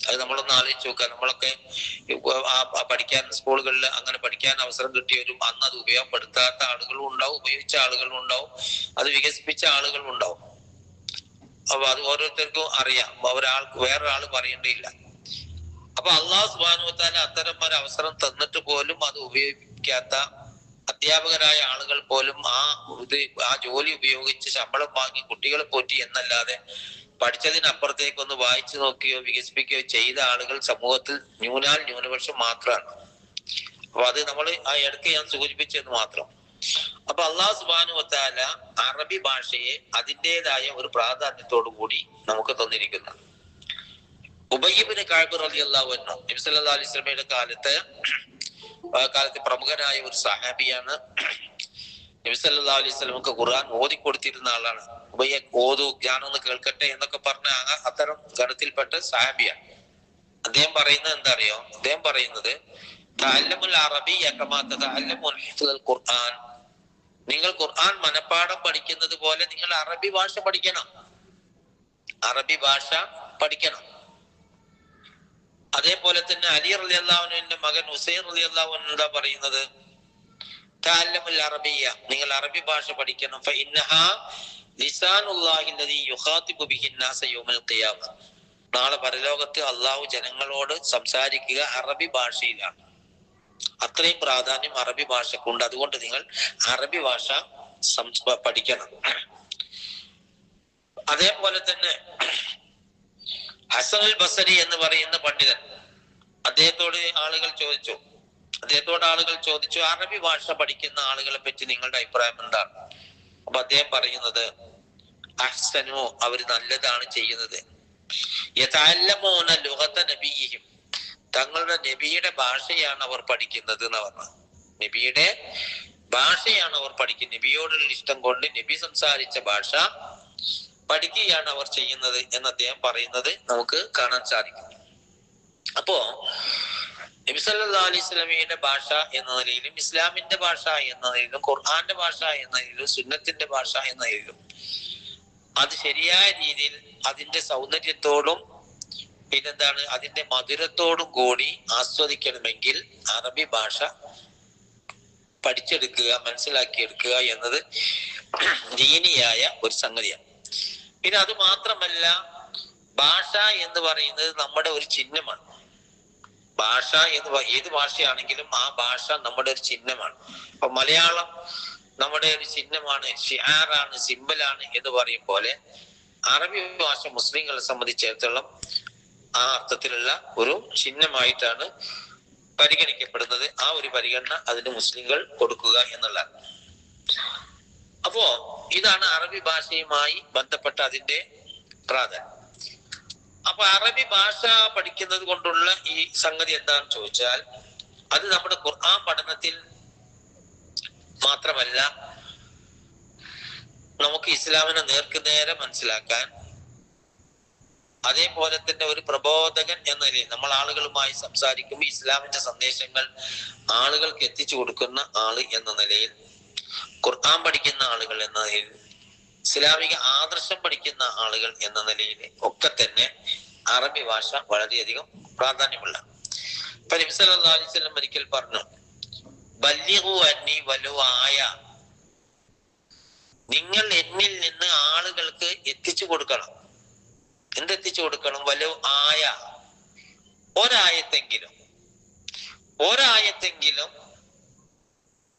A: അത് നമ്മളൊന്ന് ആലോചിച്ച് നോക്കുക. നമ്മളൊക്കെ പഠിക്കാൻ സ്കൂളുകളിൽ അങ്ങനെ പഠിക്കാൻ അവസരം കിട്ടിയവരും അന്ന് അത് ഉപയോഗപ്പെടുത്താത്ത ആളുകളും ഉണ്ടാവും, ഉപയോഗിച്ച ആളുകളും ഉണ്ടാവും, അത് വികസിപ്പിച്ച ആളുകളും ഉണ്ടാവും. അപ്പൊ അത് ഓരോരുത്തർക്കും അറിയാം, വേറൊരാൾ പറയേണ്ടിയില്ല. അപ്പൊ അള്ളാഹു സുബ്ഹാനഹു വ തആല അത്തരം ഒരു അവസരം തന്നിട്ട് പോലും അത് ഉപയോഗിക്കാത്ത അധ്യാപകരായ ആളുകൾ പോലും ആ ജോലി ഉപയോഗിച്ച് ശമ്പളം വാങ്ങി കുട്ടികളെ പോറ്റി എന്നല്ലാതെ പഠിച്ചതിനപ്പുറത്തേക്കൊന്ന് വായിച്ചു നോക്കുകയോ വികസിപ്പിക്കുകയോ ചെയ്ത ആളുകൾ സമൂഹത്തിൽ ന്യൂനപക്ഷം മാത്രമാണ്. അപ്പൊ അത് നമ്മൾ ആ ഇടയ്ക്ക് ഞാൻ സൂചിപ്പിച്ചെന്ന് മാത്രം. അപ്പൊ അള്ളാഹു സുബ്ഹാനഹു വ തആല അറബി ഭാഷയെ അതിൻ്റെതായ ഒരു പ്രാധാന്യത്തോടു കൂടി നമുക്ക് തന്നിരിക്കുന്നു. ഉബയ്യ് ഇബ്നു കഅബ് റളിയല്ലാഹു അൻഹു നബി സല്ലല്ലാഹു അലൈഹി വസല്ലമയുടെ കാലത്ത് പ്രമുഖനായ ഒരു സഹാബിയാണ്. നബി സല്ലല്ലാഹു അലൈഹി വസല്ലമക്ക് ഖുർആൻ ഓതിക്കൊടുത്തിരുന്ന ആളാണ്. ഉബയ്യ ഓതു, ഞാനൊന്ന് കേൾക്കട്ടെ എന്നൊക്കെ പറഞ്ഞ അത്തരം ഗണത്തിൽപ്പെട്ട സഹാബിയാണ്. അദ്ദേഹം പറയുന്നത് എന്താ അറിയോ? അദ്ദേഹം പറയുന്നത്, തഅല്ലമുൽ അറബിയ്യ കമാ തതഅല്ലമുൽ ഹിഫ്ദുൽ ഖുർആൻ, നിങ്ങൾ ഖുർആൻ മനപ്പാഠം പഠിക്കുന്നത് പോലെ നിങ്ങൾ അറബി ഭാഷ പഠിക്കണം. അറബി ഭാഷ പഠിക്കണം. അതേപോലെ തന്നെ അലി റളിയല്ലാഹു അൻഹുവിന്റെ മകൻ ഹുസൈൻ റളിയല്ലാഹു അൻഹു എന്താ പറയുന്നത്? തഅല്ലമുൽ അറബിയ്യ, നിങ്ങൾ അറബി ഭാഷ പഠിക്കണം. ഫഇന്നഹാ ലിസാനുല്ലാഹി അല്ലദീ യുഖാതിബു ബിഹി അന്നാസ യൗമൽ ഖിയാമ, നാളെ പരലോകത്ത് അള്ളാഹു ജനങ്ങളോട് സംസാരിക്കുക അറബി ഭാഷയിലാണ്. അത്രയും പ്രാധാന്യം അറബി ഭാഷക്കുണ്ട്. അതുകൊണ്ട് നിങ്ങൾ അറബി ഭാഷ പഠിക്കണം. അതേപോലെ തന്നെ ഹസനുൽ ബസരി എന്ന് പറയുന്ന പണ്ഡിതൻ, അദ്ദേഹത്തോട് ആളുകൾ ചോദിച്ചു അറബി ഭാഷ പഠിക്കുന്ന ആളുകളെ പറ്റി നിങ്ങളുടെ അഭിപ്രായം എന്താണ്? അപ്പൊ അദ്ദേഹം പറയുന്നത്, അഹ്സനു, അവര് നല്ലതാണ് ചെയ്യുന്നത്. യതഅല്ലമൂന ലുഗത നബിയിഹിം, തങ്ങളുടെ നബിയുടെ ഭാഷയാണ് അവർ പഠിക്കുന്നത് എന്ന് പറഞ്ഞു. നബിയുടെ ഭാഷയാണ് അവർ പഠിക്കുന്നത്. നബിയോടുള്ള ഇഷ്ടം കൊണ്ട് നബി സംസാരിച്ച ഭാഷ പഠിക്കുകയാണ് അവർ ചെയ്യുന്നത് എന്ന് അദ്ദേഹം പറയുന്നത് നമുക്ക് കാണാൻ സാധിക്കും. അപ്പോ നബി സല്ലല്ലാഹു അലൈഹി വസല്ലമയുടെ ഭാഷ എന്ന നിലയിലും ഇസ്ലാമിന്റെ ഭാഷ എന്ന നിലയിലും ഖുർആന്റെ ഭാഷ എന്ന നിലയിലും സുന്നത്തിന്റെ ഭാഷ എന്ന നിലയിലും അത് ശരിയായ രീതിയിൽ അതിന്റെ സൗന്ദര്യത്തോടും പിന്നെന്താണ്, അതിന്റെ മധുരത്തോടും കൂടി ആസ്വദിക്കണമെങ്കിൽ അറബി ഭാഷ പഠിച്ചെടുക്കുക, മനസ്സിലാക്കിയെടുക്കുക എന്നത് ദീനിയായ ഒരു സംഗതിയാണ്. പിന്നെ അത് മാത്രമല്ല, ഭാഷ എന്ന് പറയുന്നത് നമ്മുടെ ഒരു ചിഹ്നമാണ്. ഭാഷ എന്ന് ഏത് ഭാഷയാണെങ്കിലും ആ ഭാഷ നമ്മുടെ ഒരു ചിഹ്നമാണ്. അപ്പൊ മലയാളം നമ്മുടെ ഒരു ചിഹ്നമാണ്, ഷിആറാണ്, സിംബലാണ് എന്ന് പറയും പോലെ അറബി ഭാഷ മുസ്ലിങ്ങളെ സംബന്ധിച്ചിടത്തോളം ആ അർത്ഥത്തിലുള്ള ഒരു ചിഹ്നമായിട്ടാണ് പരിഗണിക്കപ്പെടുന്നത്. ആ ഒരു പരിഗണന അതിന് മുസ്ലിങ്ങൾ കൊടുക്കുക എന്നുള്ളതാണ്. അപ്പോ ഇതാണ് അറബി ഭാഷയുമായി ബന്ധപ്പെട്ട അതിന്റെ പ്രാധാന്യം. അപ്പൊ അറബി ഭാഷ പഠിക്കുന്നത് കൊണ്ടുള്ള ഈ സംഗതി എന്താണെന്ന് ചോദിച്ചാൽ, അത് നമ്മുടെ ഖുർആൻ പഠനത്തിൽ മാത്രമല്ല, നമുക്ക് ഇസ്ലാമിനെ നേർക്കുനേരെ മനസ്സിലാക്കാൻ, അതേപോലെ തന്നെ ഒരു പ്രബോധകൻ എന്ന നിലയിൽ നമ്മൾ ആളുകളുമായി സംസാരിക്കുമ്പോൾ ഇസ്ലാമിന്റെ സന്ദേശങ്ങൾ ആളുകൾക്ക് എത്തിച്ചു കൊടുക്കുന്ന ആള് എന്ന നിലയിൽ, ഖുർആൻ പഠിക്കുന്ന ആളുകൾ എന്ന നിലയിൽ, ഇസ്ലാമിക ആദർശം പഠിക്കുന്ന ആളുകൾ എന്ന നിലയിൽ ഒക്കെ തന്നെ അറബി ഭാഷ വളരെയധികം പ്രാധാന്യമുള്ള. ഇപ്പൊ നബി സല്ലല്ലാഹു അലൈഹി വസല്ലം ഒരിക്കൽ പറഞ്ഞു, ബല്ലിഗു അന്നി വലൗ ആയ, നിങ്ങൾ എന്നിൽ നിന്ന് ആളുകൾക്ക് എത്തിച്ചു കൊടുക്കണം. എന്തെത്തിച്ചു കൊടുക്കണം? വലൗ ആയ, ഒരായത്തെങ്കിലും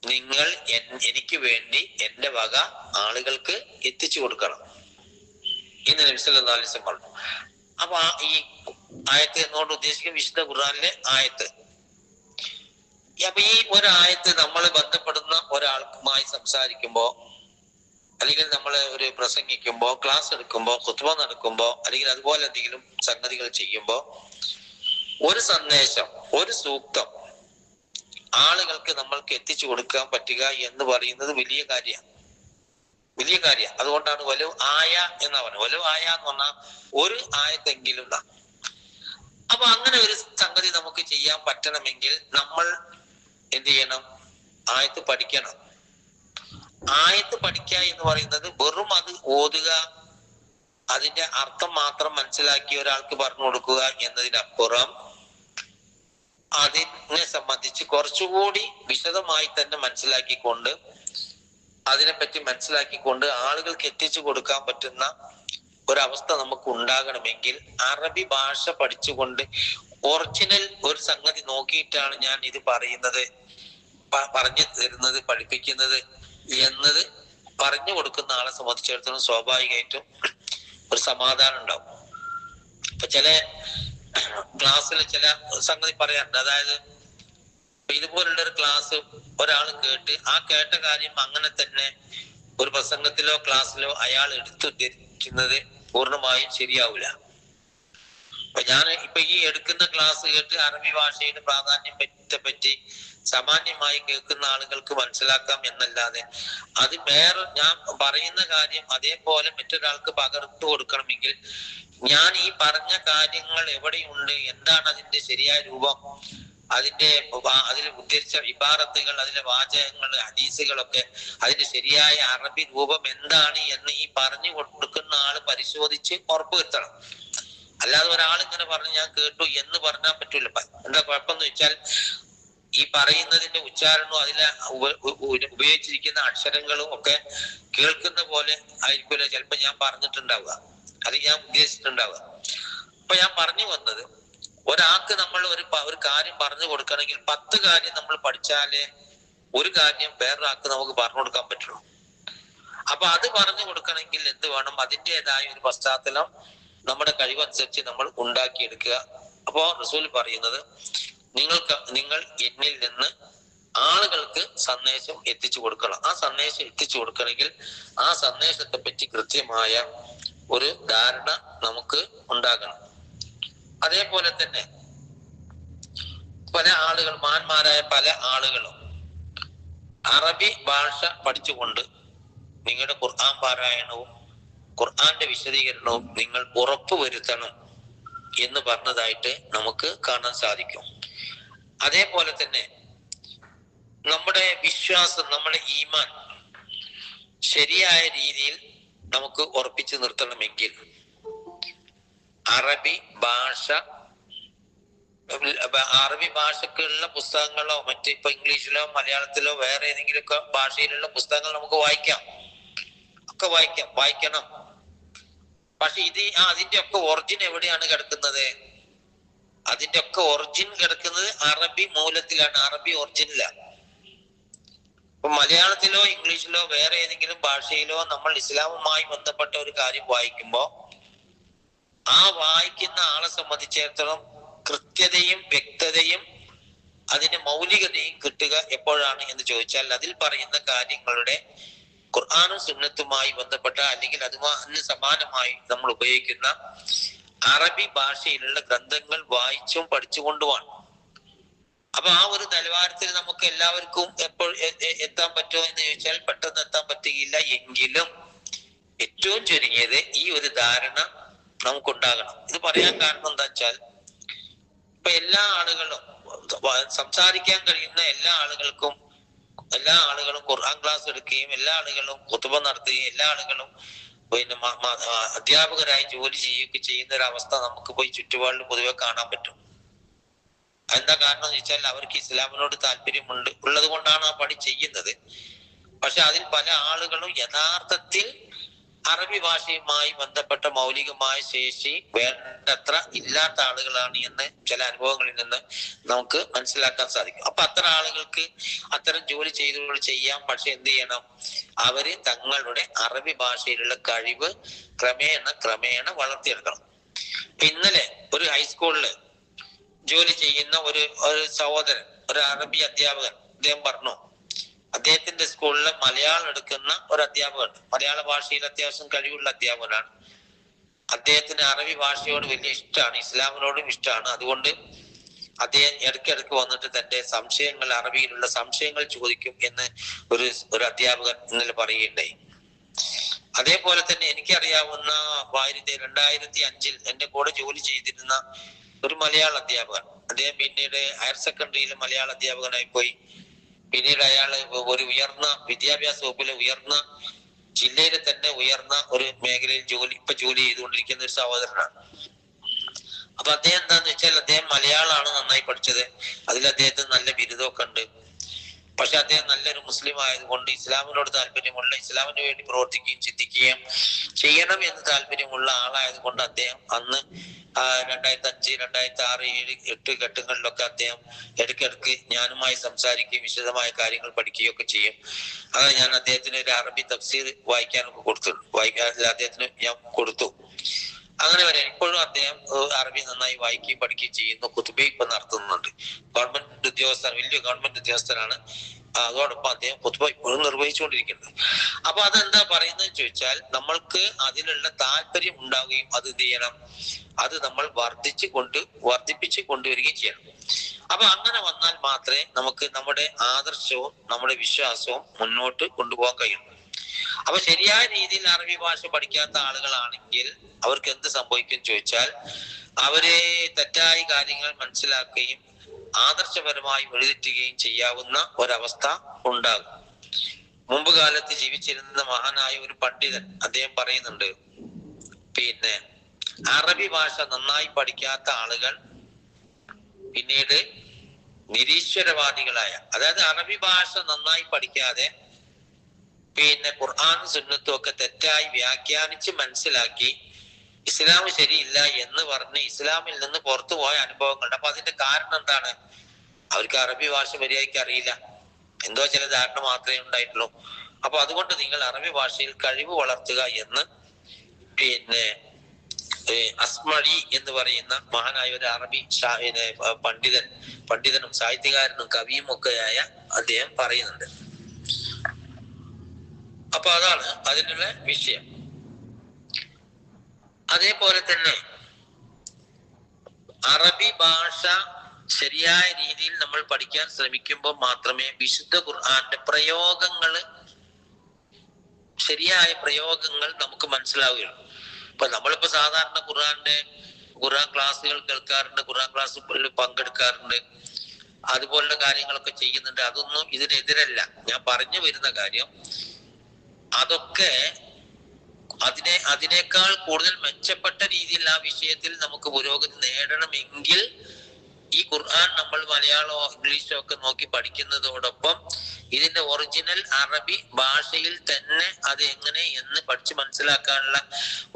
A: നിങ്ങൾ എനിക്ക് വേണ്ടി എന്റെ വക ആളുകൾക്ക് എത്തിച്ചു കൊടുക്കണം എന്ന് നബി സല്ലല്ലാഹു അലൈഹി വസല്ലം പറഞ്ഞു. അപ്പൊ ഈ ആയത്ത് എന്നോട് ഉദ്ദേശിക്കുന്ന വിശുദ്ധ ഖുർആനിലെ ആയത്ത്. അപ്പൊ ഈ ഒരായത്ത് നമ്മൾ ബന്ധപ്പെടുന്ന ഒരാൾക്കുമായി സംസാരിക്കുമ്പോ, അല്ലെങ്കിൽ നമ്മൾ ഒരു പ്രസംഗിക്കുമ്പോ, ക്ലാസ് എടുക്കുമ്പോ, ഖുത്ബ നടക്കുമ്പോ, അല്ലെങ്കിൽ അതുപോലെ എന്തെങ്കിലും സംഗതികൾ ചെയ്യുമ്പോ, ഒരു സന്ദേശം, ഒരു സൂക്തം ആളുകൾക്ക് നമ്മൾക്ക് എത്തിച്ചു കൊടുക്കാൻ പറ്റുക എന്ന് പറയുന്നത് വലിയ കാര്യമാണ്. അതുകൊണ്ടാണ് വലു ആയ എന്ന് പറഞ്ഞത്. വലു ആയ എന്ന് പറഞ്ഞാൽ ഒരു ആയത്തെങ്കിലും. അപ്പൊ അങ്ങനെ ഒരു സംഗതി നമുക്ക് ചെയ്യാൻ പറ്റണമെങ്കിൽ നമ്മൾ എന്ത് ചെയ്യണം? ആയത്ത് പഠിക്കണം. ആയത്ത് പഠിക്കുക എന്ന് പറയുന്നത് വെറും അത് ഓതുക, അതിന്റെ അർത്ഥം മാത്രം മനസ്സിലാക്കി ഒരാൾക്ക് പറഞ്ഞു കൊടുക്കുക എന്നതിനപ്പുറം അതിനെ സംബന്ധിച്ച് കുറച്ചുകൂടി വിശദമായി തന്നെ മനസ്സിലാക്കിക്കൊണ്ട്, അതിനെപ്പറ്റി മനസ്സിലാക്കിക്കൊണ്ട് ആളുകൾക്ക് എത്തിച്ചു കൊടുക്കാൻ പറ്റുന്ന ഒരവസ്ഥ നമുക്ക് ഉണ്ടാകണമെങ്കിൽ അറബി ഭാഷ പഠിച്ചുകൊണ്ട്, ഒറിജിനൽ ഒരു സംഗതി നോക്കിയിട്ടാണ് ഞാൻ ഇത് പറഞ്ഞു തരുന്നത്, പഠിപ്പിക്കുന്നത് എന്നത് പറഞ്ഞു കൊടുക്കുന്ന ആളെ സംബന്ധിച്ചിടത്തോളം സ്വാഭാവികമായിട്ടും ഒരു സമാധാനം ഉണ്ടാവും. ഇപ്പൊ ചില ക്ലാസ്സിൽ ചില സംഗതി പറയാറുണ്ട്. അതായത് ഇതുപോലുള്ള ഒരു ക്ലാസ് ഒരാൾ കേട്ട് ആ കേട്ട കാര്യം അങ്ങനെ തന്നെ ഒരു പ്രസംഗത്തിലോ ക്ലാസ്സിലോ അയാൾ എടുത്തുദ്ധരിക്കുന്നത് പൂർണ്ണമായും ശരിയാവില്ല. അപ്പൊ ഞാൻ ഇപ്പൊ ഈ എടുക്കുന്ന ക്ലാസ് കേട്ട് അറബി ഭാഷയുടെ പ്രാധാന്യം പറ്റി സാമാന്യമായി കേൾക്കുന്ന ആളുകൾക്ക് മനസ്സിലാക്കാം എന്നല്ലാതെ, അത് വേറെ ഞാൻ പറയുന്ന കാര്യം അതേപോലെ മറ്റൊരാൾക്ക് പകർത്തു കൊടുക്കണമെങ്കിൽ ഞാൻ ഈ പറഞ്ഞ കാര്യങ്ങൾ എവിടെയുണ്ട്, എന്താണ് അതിന്റെ ശരിയായ രൂപം, അതിൽ ഉദ്ധരിച്ച ഇബാറത്തുകൾ, അതിലെ വാചകങ്ങൾ, ഹദീസുകളൊക്കെ അതിന്റെ ശരിയായ അറബി രൂപം എന്താണ് എന്ന് ഈ പറഞ്ഞു കൊടുക്കുന്ന ആള് പരിശോധിച്ച് ഉറപ്പുവരുത്തണം. അല്ലാതെ ഒരാൾ ഇങ്ങനെ പറഞ്ഞു ഞാൻ കേട്ടു എന്ന് പറഞ്ഞാൽ പറ്റൂല. എന്താ കുഴപ്പമെന്ന് വെച്ചാൽ, ഈ പറയുന്നതിന്റെ ഉച്ചാരണവും അതിലെ ഉപയോഗിച്ചിരിക്കുന്ന അക്ഷരങ്ങളും ഒക്കെ കേൾക്കുന്ന പോലെ ആയിരിക്കുമല്ലോ ചിലപ്പോ ഞാൻ പറഞ്ഞിട്ടുണ്ടാവുക, അത് ഞാൻ ഉദ്ദേശിച്ചിട്ടുണ്ടാവുക. അപ്പൊ ഞാൻ പറഞ്ഞു വന്നത്, ഒരാൾക്ക് നമ്മൾ ഒരു കാര്യം പറഞ്ഞു കൊടുക്കണമെങ്കിൽ 10 കാര്യം നമ്മൾ പഠിച്ചാലേ ഒരു കാര്യം വേറൊരാൾക്ക് നമുക്ക് പറഞ്ഞു കൊടുക്കാൻ പറ്റുള്ളൂ. അപ്പൊ അത് പറഞ്ഞു കൊടുക്കണമെങ്കിൽ എന്ത് വേണം? അതിൻ്റെതായ ഒരു പശ്ചാത്തലം നമ്മുടെ കഴിവനുസരിച്ച് നമ്മൾ ഉണ്ടാക്കിയെടുക്കുക. അപ്പോ റസൂൽ പറയുന്നത്, നിങ്ങൾ എന്നിൽ നിന്ന് ആളുകൾക്ക് സന്ദേശം എത്തിച്ചു കൊടുക്കണം. ആ സന്ദേശം എത്തിച്ചു കൊടുക്കണമെങ്കിൽ ആ സന്ദേശത്തെ പറ്റി കൃത്യമായ ഒരു ധാരണ നമുക്ക് ഉണ്ടാകണം. അതേപോലെ തന്നെ പല ആളുകൾ, മഹാന്മാരായ പല ആളുകളും അറബി ഭാഷ പഠിച്ചുകൊണ്ട് നിങ്ങളുടെ ഖുർആൻ പാരായണവും ഖുർആന്റെ വിശദീകരണവും നിങ്ങൾ ഉറപ്പുവരുത്തണം എന്ന് പറഞ്ഞതായിട്ട് നമുക്ക് കാണാൻ സാധിക്കും. അതേപോലെ തന്നെ നമ്മുടെ വിശ്വാസം, നമ്മുടെ ഈമാൻ ശരിയായ രീതിയിൽ നമുക്ക് ഉറപ്പിച്ചു നിർത്തണമെങ്കിൽ അറബി ഭാഷ അറബി ഭാഷക്കുള്ള പുസ്തകങ്ങളോ മറ്റ് ഇപ്പൊ ഇംഗ്ലീഷിലോ മലയാളത്തിലോ വേറെ ഏതെങ്കിലുമൊക്കെ ഭാഷയിലുള്ള പുസ്തകങ്ങൾ നമുക്ക് വായിക്കണം. പക്ഷെ അതിന്റെ ഒക്കെ ഒറിജിൻ എവിടെയാണ് കിടക്കുന്നത്? അതിന്റെ ഒക്കെ ഒറിജിൻ കിടക്കുന്നത് അറബി മൂലത്തിലാണ്, അറബി ഒറിജിനിലാണ്. ഇപ്പൊ മലയാളത്തിലോ ഇംഗ്ലീഷിലോ വേറെ ഏതെങ്കിലും ഭാഷയിലോ നമ്മൾ ഇസ്ലാമുമായി ബന്ധപ്പെട്ട ഒരു കാര്യം വായിക്കുമ്പോ ആ വായിക്കുന്ന ആളെ സംബന്ധിച്ചിടത്തോളം കൃത്യതയും വ്യക്തതയും അതിന്റെ മൗലികതയും കിട്ടുക എപ്പോഴാണ് എന്ന് ചോദിച്ചാൽ അതിൽ പറയുന്ന കാര്യങ്ങളുടെ ഖുർആനും സുന്നത്തുമായി ബന്ധപ്പെട്ട അല്ലെങ്കിൽ അതിന് സമാനമായി നമ്മൾ ഉപയോഗിക്കുന്ന അറബി ഭാഷയിലുള്ള ഗ്രന്ഥങ്ങൾ വായിച്ചും പഠിച്ചുകൊണ്ടുമാണ്. അപ്പൊ ആ ഒരു നിലവാരത്തിൽ നമുക്ക് എല്ലാവർക്കും എപ്പോൾ എത്താൻ പറ്റുമോ എന്ന് ചോദിച്ചാൽ പെട്ടെന്ന് എത്താൻ പറ്റുകയില്ല. എങ്കിലും ഏറ്റവും ചുരുങ്ങിയത് ഈ ഒരു ധാരണ നമുക്കുണ്ടാകണം. ഇത് പറയാൻ കാരണം എന്താ വെച്ചാൽ ഇപ്പൊ എല്ലാ ആളുകളും സംസാരിക്കാൻ കഴിയുന്ന എല്ലാ ആളുകളും ഖുർആൻ ക്ലാസ് എടുക്കുകയും എല്ലാ ആളുകളും ഖുതുബ നടത്തുകയും എല്ലാ ആളുകളും പിന്നെ അധ്യാപകരായി ജോലി ചെയ്യുകയൊക്കെ ചെയ്യുന്ന ഒരു അവസ്ഥ നമുക്ക് പോയി ചുറ്റുപാടിൽ പൊതുവെ കാണാൻ പറ്റും. എന്താ കാരണം എന്ന് വെച്ചാൽ അവർക്ക് ഇസ്ലാമിനോട് താല്പര്യമുണ്ട് ഉള്ളത് കൊണ്ടാണ് ആ പണി ചെയ്യുന്നത്. പക്ഷെ അതിൽ പല ആളുകളും യഥാർത്ഥത്തിൽ അറബി ഭാഷയുമായി ബന്ധപ്പെട്ട മൗലികമായ ശേഷി വേണ്ടത്ര ഇല്ലാത്ത ആളുകളാണ് എന്ന് ചില അനുഭവങ്ങളിൽ നിന്ന് നമുക്ക് മനസ്സിലാക്കാൻ സാധിക്കും. അപ്പൊ അത്തരം ആളുകൾക്ക് അത്തരം ജോലി ചെയ്യാം. പക്ഷെ എന്ത് ചെയ്യണം? അവര് തങ്ങളുടെ അറബി ഭാഷയിലുള്ള കഴിവ് ക്രമേണ വളർത്തിയെടുക്കണം. ഇന്നലെ ഒരു ഹൈസ്കൂളില് ജോലി ചെയ്യുന്ന ഒരു സഹോദരൻ, ഒരു അറബി അധ്യാപകൻ, അദ്ദേഹം പറഞ്ഞു അദ്ദേഹത്തിന്റെ സ്കൂളിൽ മലയാളം എടുക്കുന്ന ഒരു അധ്യാപകൻ, മലയാള ഭാഷയിൽ അത്യാവശ്യം കഴിവുള്ള അധ്യാപകനാണ്. അദ്ദേഹത്തിന് അറബി ഭാഷയോട് വലിയ ഇഷ്ടമാണ്, ഇസ്ലാമിനോടും ഇഷ്ടമാണ്. അതുകൊണ്ട് അദ്ദേഹം ഇടയ്ക്കിടയ്ക്ക് വന്നിട്ട് തന്റെ സംശയങ്ങൾ, അറബിയിലുള്ള സംശയങ്ങൾ ചോദിക്കും എന്ന് ഒരു അധ്യാപകൻ ഇന്നലെ പറയുകയുണ്ടായി. അതേപോലെ തന്നെ എനിക്കറിയാവുന്ന 2005 എന്റെ കൂടെ ജോലി ചെയ്തിരുന്ന ഒരു മലയാള അധ്യാപകൻ, അദ്ദേഹം പിന്നീട് ഹയർ സെക്കൻഡറിയിൽ മലയാള അധ്യാപകനായി പോയി. പിന്നീട് അയാള് ഒരു ഉയർന്ന വിദ്യാഭ്യാസ വകുപ്പിലെ ഉയർന്ന ജില്ലയിലെ തന്നെ ഉയർന്ന ഒരു മേഖലയിൽ ജോലി ചെയ്തുകൊണ്ടിരിക്കുന്ന ഒരു സഹോദരനാണ്. അപ്പൊ അദ്ദേഹം എന്താന്ന് വെച്ചാൽ അദ്ദേഹം മലയാളമാണ് നന്നായി പഠിച്ചത്, അതിൽ അദ്ദേഹത്തിന് നല്ല ബിരുദമൊക്കെ ഉണ്ട്. പക്ഷെ അദ്ദേഹം നല്ലൊരു മുസ്ലിം ആയതുകൊണ്ട് ഇസ്ലാമിനോട് താല്പര്യമുള്ള, ഇസ്ലാമിന് വേണ്ടി പ്രവർത്തിക്കുകയും ചിന്തിക്കുകയും ചെയ്യണം എന്ന് താല്പര്യമുള്ള ആളായതുകൊണ്ട് അദ്ദേഹം അന്ന് 2005, 2006, 2007, 2008 ഘട്ടങ്ങളിലൊക്കെ അദ്ദേഹം ഇടയ്ക്കിടയ്ക്ക് ഞാനുമായി സംസാരിക്കുകയും വിശദമായ കാര്യങ്ങൾ പഠിക്കുകയും ഒക്കെ ചെയ്യും. അങ്ങനെ ഞാൻ അദ്ദേഹത്തിന് ഒരു അറബി തഫ്സീർ വായിക്കാൻ അദ്ദേഹത്തിന് ഞാൻ കൊടുത്തു. അങ്ങനെ വരെ ഇപ്പോഴും അദ്ദേഹം അറബി നന്നായി വായിക്കുകയും പഠിക്കുകയും ചെയ്യുന്നു. ഖുതുബ ഇപ്പൊ നടത്തുന്നുണ്ട്. ഗവൺമെന്റ് ഉദ്യോഗസ്ഥനാണ്, വലിയ ഗവൺമെന്റ് ഉദ്യോഗസ്ഥനാണ്. അതോടൊപ്പം അദ്ദേഹം ഖുതുബ ഇപ്പോഴും നിർവഹിച്ചുകൊണ്ടിരിക്കുന്നത്. അപ്പൊ അതെന്താ പറയുന്നത് ചോദിച്ചാൽ നമ്മൾക്ക് അതിലുള്ള താല്പര്യം ഉണ്ടാവുകയും അത് എന്ത് ചെയ്യണം, അത് നമ്മൾ വർദ്ധിപ്പിച്ച് കൊണ്ടുവരികയും ചെയ്യണം. അപ്പൊ അങ്ങനെ വന്നാൽ മാത്രമേ നമുക്ക് നമ്മുടെ ആദർശവും നമ്മുടെ വിശ്വാസവും മുന്നോട്ട് കൊണ്ടുപോകാൻ കഴിയുള്ളൂ. അപ്പൊ ശരിയായ രീതിയിൽ അറബി ഭാഷ പഠിക്കാത്ത ആളുകളാണെങ്കിൽ അവർക്ക് എന്ത് സംഭവിക്കും ചോദിച്ചാൽ അവരെ തെറ്റായ കാര്യങ്ങൾ മനസ്സിലാക്കുകയും ആദർശപരമായി വഴിതെറ്റുകയും ചെയ്യാവുന്ന ഒരവസ്ഥ ഉണ്ടാകും. മുമ്പ് കാലത്ത് ജീവിച്ചിരുന്ന മഹാനായ ഒരു പണ്ഡിതൻ അദ്ദേഹം പറയുന്നുണ്ട്, പിന്നെ അറബി ഭാഷ നന്നായി പഠിക്കാത്ത ആളുകൾ പിന്നീട് നിരീശ്വരവാദികളായ, അതായത് അറബി ഭാഷ നന്നായി പഠിക്കാതെ പിന്നെ ഖുർആനും സുന്നത്തും ഒക്കെ തെറ്റായി വ്യാഖ്യാനിച്ച് മനസ്സിലാക്കി ഇസ്ലാം ശരിയില്ല എന്ന് പറഞ്ഞ് ഇസ്ലാമിൽ നിന്ന് പുറത്തു പോയ അനുഭവങ്ങളുണ്ട്. അപ്പൊ അതിന്റെ കാരണം എന്താണ്? അവർക്ക് അറബി ഭാഷ മര്യാദയ്ക്ക് അറിയില്ല, എന്തോ ചില ധാരണ മാത്രമേ ഉണ്ടായിട്ടുള്ളൂ. അപ്പൊ അതുകൊണ്ട് നിങ്ങൾ അറബി ഭാഷയിൽ കഴിവ് വളർത്തുക എന്ന് പിന്നെ അസ്മഴി എന്ന് പറയുന്ന മഹാനായ ഒരു അറബി പണ്ഡിതനും സാഹിത്യകാരനും കവിയും ഒക്കെയായ അദ്ദേഹം പറയുന്നുണ്ട്. അപ്പൊ അതാണ് അതിനുള്ള വിഷയം. അതേപോലെ തന്നെ അറബി ഭാഷ ശരിയായ രീതിയിൽ നമ്മൾ പഠിക്കാൻ ശ്രമിക്കുമ്പോൾ മാത്രമേ വിശുദ്ധ ഖുർആന്റെ ശരിയായ പ്രയോഗങ്ങൾ നമുക്ക് മനസ്സിലാവുകയുള്ളൂ. ഇപ്പൊ നമ്മളിപ്പോ സാധാരണ ഖുർആൻ ക്ലാസ്സുകൾ കേൾക്കാറുണ്ട്, ഖുർആൻ ക്ലാസ്സിൽ പങ്കെടുക്കാറുണ്ട്, അതുപോലുള്ള കാര്യങ്ങളൊക്കെ ചെയ്യുന്നുണ്ട്. അതൊന്നും ഇതിനെതിരല്ല. ഞാൻ പറഞ്ഞു വരുന്ന കാര്യം, അതൊക്കെ അതിനേക്കാൾ കൂടുതൽ മെച്ചപ്പെട്ട രീതിയിൽ ആ വിഷയത്തിൽ നമുക്ക് പുരോഗതി നേടണമെങ്കിൽ ഈ ഖുർആൻ നമ്മൾ മലയാളമോ ഇംഗ്ലീഷോ ഒക്കെ നോക്കി പഠിക്കുന്നതോടൊപ്പം ഇതിന്റെ ഒറിജിനൽ അറബി ഭാഷയിൽ തന്നെ അത് എങ്ങനെ എന്ന് പഠിച്ച് മനസ്സിലാക്കാനുള്ള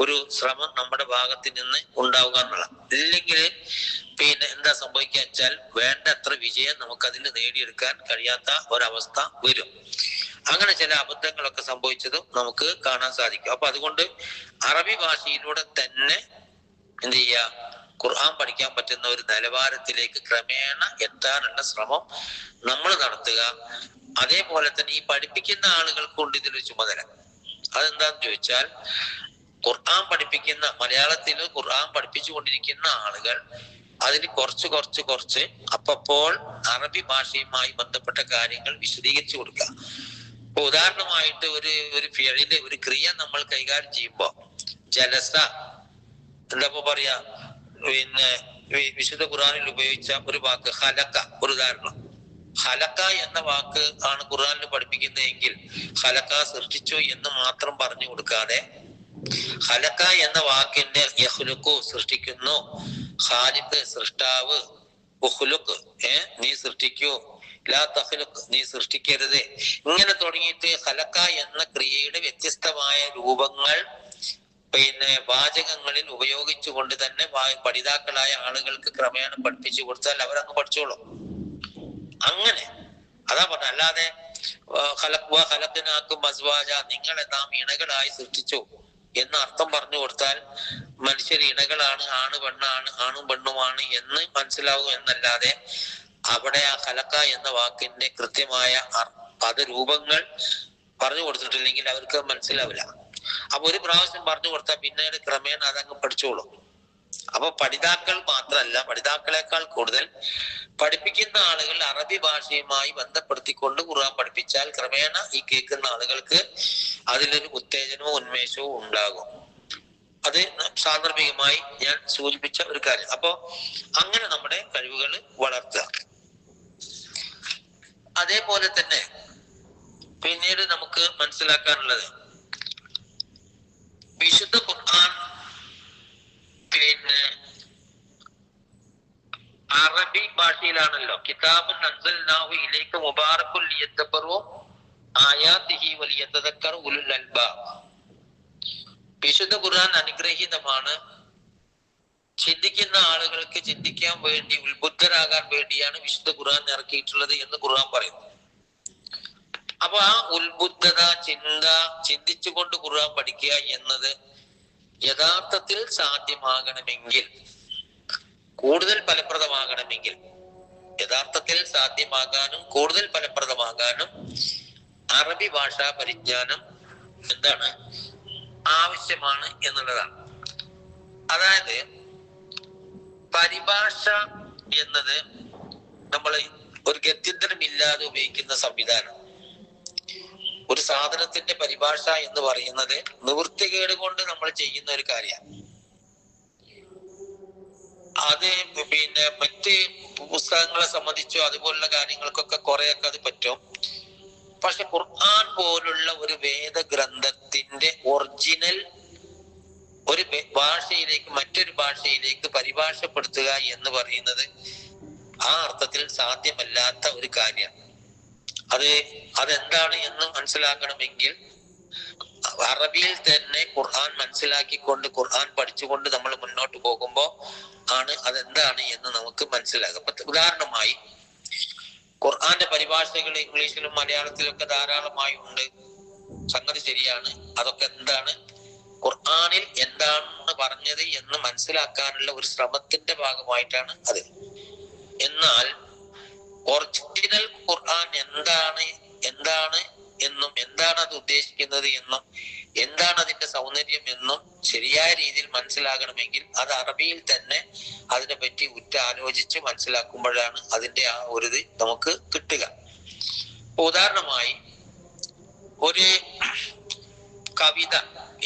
A: ഒരു ശ്രമം നമ്മുടെ ഭാഗത്ത് നിന്ന് ഉണ്ടാവുക എന്നുള്ള. ഇല്ലെങ്കിൽ പിന്നെ എന്താ സംഭവിക്കുക വെച്ചാൽ വേണ്ടത്ര വിജയം നമുക്കതിൽ നേടിയെടുക്കാൻ കഴിയാത്ത ഒരവസ്ഥ വരും. അങ്ങനെ ചില അബദ്ധങ്ങളൊക്കെ സംഭവിച്ചതും നമുക്ക് കാണാൻ സാധിക്കും. അപ്പൊ അതുകൊണ്ട് അറബി ഭാഷയിലൂടെ തന്നെ എന്ത് ചെയ്യുക, ഖുർആൻ പഠിക്കാൻ പറ്റുന്ന ഒരു നിലവാരത്തിലേക്ക് ക്രമേണ എത്താനുള്ള ശ്രമം നമ്മൾ നടത്തുക. അതേപോലെ തന്നെ ഈ പഠിപ്പിക്കുന്ന ആളുകൾക്കുണ്ട് ഇതിലൊരു ചുമതല. അതെന്താന്ന് ചോദിച്ചാൽ, ഖുർആൻ പഠിപ്പിക്കുന്ന മലയാളത്തിൽ ഖുർആൻ പഠിപ്പിച്ചു കൊണ്ടിരിക്കുന്ന ആളുകൾ അതിൽ കുറച്ച് അപ്പോൾ അറബി ഭാഷയുമായി ബന്ധപ്പെട്ട കാര്യങ്ങൾ വിശദീകരിച്ചു കൊടുക്കുക. ഇപ്പൊ ഉദാഹരണമായിട്ട് ഒരു ഫിയലില് ഒരു ക്രിയ നമ്മൾ കൈകാര്യം ചെയ്യുമ്പോ ജലസ എന്താ പറയാ, പിന്നെ വിശുദ്ധ ഖുർആനിൽ ഉപയോഗിച്ച ഒരു വാക്ക് ഖലക, ഒരു ഉദാഹരണം. ഖലക എന്ന വാക്ക് ആണ് ഖുർആനിൽ പഠിപ്പിക്കുന്നതെങ്കിൽ ഖലക സൃഷ്ടിച്ചു എന്ന് മാത്രം പറഞ്ഞു കൊടുക്കാതെ ഖലക എന്ന വാക്കിന്റെ യഖ്ലുഖു സൃഷ്ടിക്കുന്നു, ഖാലിഖ് സൃഷ്ടാവ്, ഉഖ്ലുഖ് നീ സൃഷ്ടിക്കൂ, ലാ തഖ്ലുഖ് നീ സൃഷ്ടിക്കരുത്, ഇങ്ങനെ തുടങ്ങിയിട്ട് ഖലക എന്ന ക്രിയയുടെ വ്യത്യസ്തമായ രൂപങ്ങൾ പിന്നെ വാചകങ്ങളിൽ ഉപയോഗിച്ചുകൊണ്ട് തന്നെ പഠിതാക്കളായ ആളുകൾക്ക് ക്രമേണ പഠിപ്പിച്ചു കൊടുത്താൽ അവരങ്ങ് പഠിച്ചോളും. അങ്ങനെ അതാ പറഞ്ഞ, അല്ലാതെ ഖലഖ്നാകും അസ്വാജ നിങ്ങളെ നാം ഇണകളായി സൃഷ്ടിച്ചു എന്ന് അർത്ഥം പറഞ്ഞു കൊടുത്താൽ മനുഷ്യർ ഇണകളാണ്, ആണും പെണ്ണുമാണ് എന്ന് മനസ്സിലാവും എന്നല്ലാതെ അവിടെ ആ ഖലഖ എന്ന വാക്കിന്റെ കൃത്യമായ പദരൂപങ്ങൾ പറഞ്ഞു കൊടുത്തിട്ടില്ലെങ്കിൽ അവർക്ക് മനസ്സിലാവില്ല. അപ്പൊ ഒരു പ്രാവശ്യം പറഞ്ഞു കൊടുത്താൽ പിന്നീട് ക്രമേണ അതങ്ങ് പഠിച്ചോളും. അപ്പൊ പഠിതാക്കൾ മാത്രമല്ല, പഠിതാക്കളെക്കാൾ കൂടുതൽ പഠിപ്പിക്കുന്ന ആളുകൾ അറബി ഭാഷയുമായി ബന്ധപ്പെടുത്തിക്കൊണ്ട് ഖുർആൻ പഠിപ്പിച്ചാൽ ക്രമേണ ഈ കേൾക്കുന്ന ആളുകൾക്ക് അതിലൊരു ഉത്തേജനവും ഉന്മേഷവും ഉണ്ടാകും. അത് സാന്ദർഭികമായി ഞാൻ സൂചിപ്പിച്ച ഒരു കാര്യം. അപ്പോ അങ്ങനെ നമ്മുടെ കഴിവുകൾ വളർത്തുക. അതേപോലെ തന്നെ പിന്നീട് നമുക്ക് മനസ്സിലാക്കാനുള്ളത്, വിശുദ്ധ ഖുർആൻ പിന്നെ അറബി ഭാഷയിലാണല്ലോ. കിതാബുൻ അൻസൽനാഹു ഇലൈക മുബാറകുൻ ലിയദ്ദബ്ബറു ആയാതിഹി വലിയതദക്കറു ഉലുൽ അൽബാബ്. വിശുദ്ധ ഖുർആൻ അനുഗ്രഹീതമാണ്, ചിന്തിക്കുന്ന ആളുകൾക്ക് ചിന്തിക്കാൻ വേണ്ടി, ഉത്ബുദ്ധരാകാൻ വേണ്ടിയാണ് വിശുദ്ധ ഖുർആൻ ഇറക്കിയിട്ടുള്ളത് എന്ന് ഖുർആൻ പറയുന്നു. അപ്പൊ ആ ഉത്ബുദ്ധത, ചിന്തിച്ചുകൊണ്ട് ഖുർആൻ പഠിക്കുക എന്നത് യഥാർത്ഥത്തിൽ സാധ്യമാകണമെങ്കിൽ, കൂടുതൽ ഫലപ്രദമാകണമെങ്കിൽ, യഥാർത്ഥത്തിൽ സാധ്യമാകാനും കൂടുതൽ ഫലപ്രദമാകാനും അറബി ഭാഷാ പരിജ്ഞാനം എന്താണ് ആവശ്യമാണ് എന്നുള്ളതാണ്. അതായത് പരിഭാഷ എന്നത് നമ്മൾ ഒരു ഗത്യന്തരമില്ലാതെ ഉപയോഗിക്കുന്ന സംവിധാനം. ഒരു സാധനത്തിന്റെ പരിഭാഷ എന്ന് പറയുന്നത് നിവൃത്തികേട് കൊണ്ട് നമ്മൾ ചെയ്യുന്ന ഒരു കാര്യമാണ്. അത് പിന്നെ മറ്റ് പുസ്തകങ്ങളെ സംബന്ധിച്ചോ അതുപോലുള്ള കാര്യങ്ങൾക്കൊക്കെ കുറെയൊക്കെ അത് പറ്റും. പക്ഷെ ഖുർആൻ പോലുള്ള ഒരു വേദഗ്രന്ഥത്തിന്റെ ഒറിജിനൽ ഒരു ഭാഷയിലേക്ക് മറ്റൊരു ഭാഷയിലേക്ക് പരിഭാഷപ്പെടുത്തുക എന്ന് പറയുന്നത് ആ അർത്ഥത്തിൽ സാധ്യമല്ലാത്ത ഒരു കാര്യമാണ്. അതെന്താണ് എന്ന് മനസ്സിലാക്കണമെങ്കിൽ അറബിയിൽ തന്നെ ഖുർആൻ മനസ്സിലാക്കിക്കൊണ്ട് ഖുർആൻ പഠിച്ചുകൊണ്ട് നമ്മൾ മുന്നോട്ട് പോകുമ്പോൾ ആണ് അതെന്താണ് എന്ന് നമുക്ക് മനസ്സിലാകും. ഉദാഹരണമായി ഖുർആന്റെ പരിഭാഷകൾ ഇംഗ്ലീഷിലും മലയാളത്തിലും ഒക്കെ ധാരാളമായി ഉണ്ട്, സംഗതി ശരിയാണ്. അതൊക്കെ എന്താണ്, ഖുർആനിൽ എന്താണെന്ന് പറഞ്ഞത് എന്ന് മനസ്സിലാക്കാനുള്ള ഒരു ശ്രമത്തിന്റെ ഭാഗമായിട്ടാണ് അത്. എന്നാൽ ഒറിജിനൽ ഖുർആൻ എന്താണ് എന്നും എന്താണ് അത് ഉദ്ദേശിക്കുന്നത് എന്നും എന്താണ് അതിന്റെ സൗന്ദര്യം എന്നും ശരിയായ രീതിയിൽ മനസ്സിലാകണമെങ്കിൽ അത് അറബിയിൽ തന്നെ അതിനെ പറ്റി ഉറ്റാലോചിച്ച് മനസ്സിലാക്കുമ്പോഴാണ് അതിന്റെ ആ ഒരു ഇത് നമുക്ക് കിട്ടുക. ഉദാഹരണമായി ഒരു കവിത,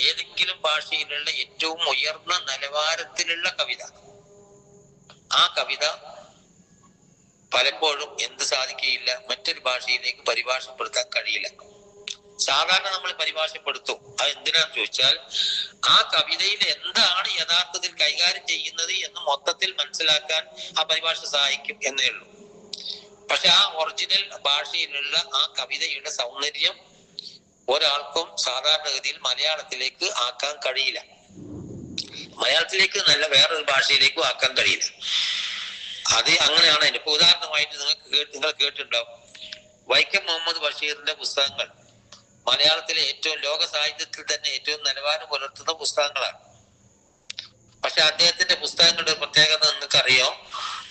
A: ഏതെങ്കിലും ഭാഷയിലുള്ള ഏറ്റവും ഉയർന്ന നിലവാരത്തിലുള്ള കവിത, ആ കവിത പലപ്പോഴും എന്ത് സാധിക്കുകയില്ല, മറ്റൊരു ഭാഷയിലേക്ക് പരിഭാഷപ്പെടുത്താൻ കഴിയില്ല. സാധാരണ നമ്മൾ പരിഭാഷപ്പെടുത്തും. അത് എന്തിനാന്ന് ചോദിച്ചാൽ ആ കവിതയിൽ എന്താണ് യഥാർത്ഥത്തിൽ കൈകാര്യം ചെയ്യുന്നത് എന്ന് മൊത്തത്തിൽ മനസ്സിലാക്കാൻ ആ പരിഭാഷ സഹായിക്കും എന്നേ ഉള്ളൂ. പക്ഷെ ആ ഒറിജിനൽ ഭാഷയിലുള്ള ആ കവിതയുടെ സൗന്ദര്യം ഒരാൾക്കും സാധാരണഗതിയിൽ മലയാളത്തിലേക്ക് ആക്കാൻ കഴിയില്ല. മലയാളത്തിലേക്ക് നല്ല വേറൊരു ഭാഷയിലേക്കും ആക്കാൻ കഴിയില്ല. അത് അങ്ങനെയാണ്. അതിന്റെ ഇപ്പൊ ഉദാഹരണമായിട്ട് നിങ്ങൾ കേട്ടിട്ടുണ്ടാവും, വൈക്കം മുഹമ്മദ് ബഷീറിന്റെ പുസ്തകങ്ങൾ മലയാളത്തിലെ ഏറ്റവും ലോക സാഹിത്യത്തിൽ തന്നെ ഏറ്റവും നിലവാരം പുലർത്തുന്ന പുസ്തകങ്ങളാണ്. പക്ഷെ അദ്ദേഹത്തിന്റെ പുസ്തകങ്ങളുടെ പ്രത്യേകത നിങ്ങൾക്കറിയോ?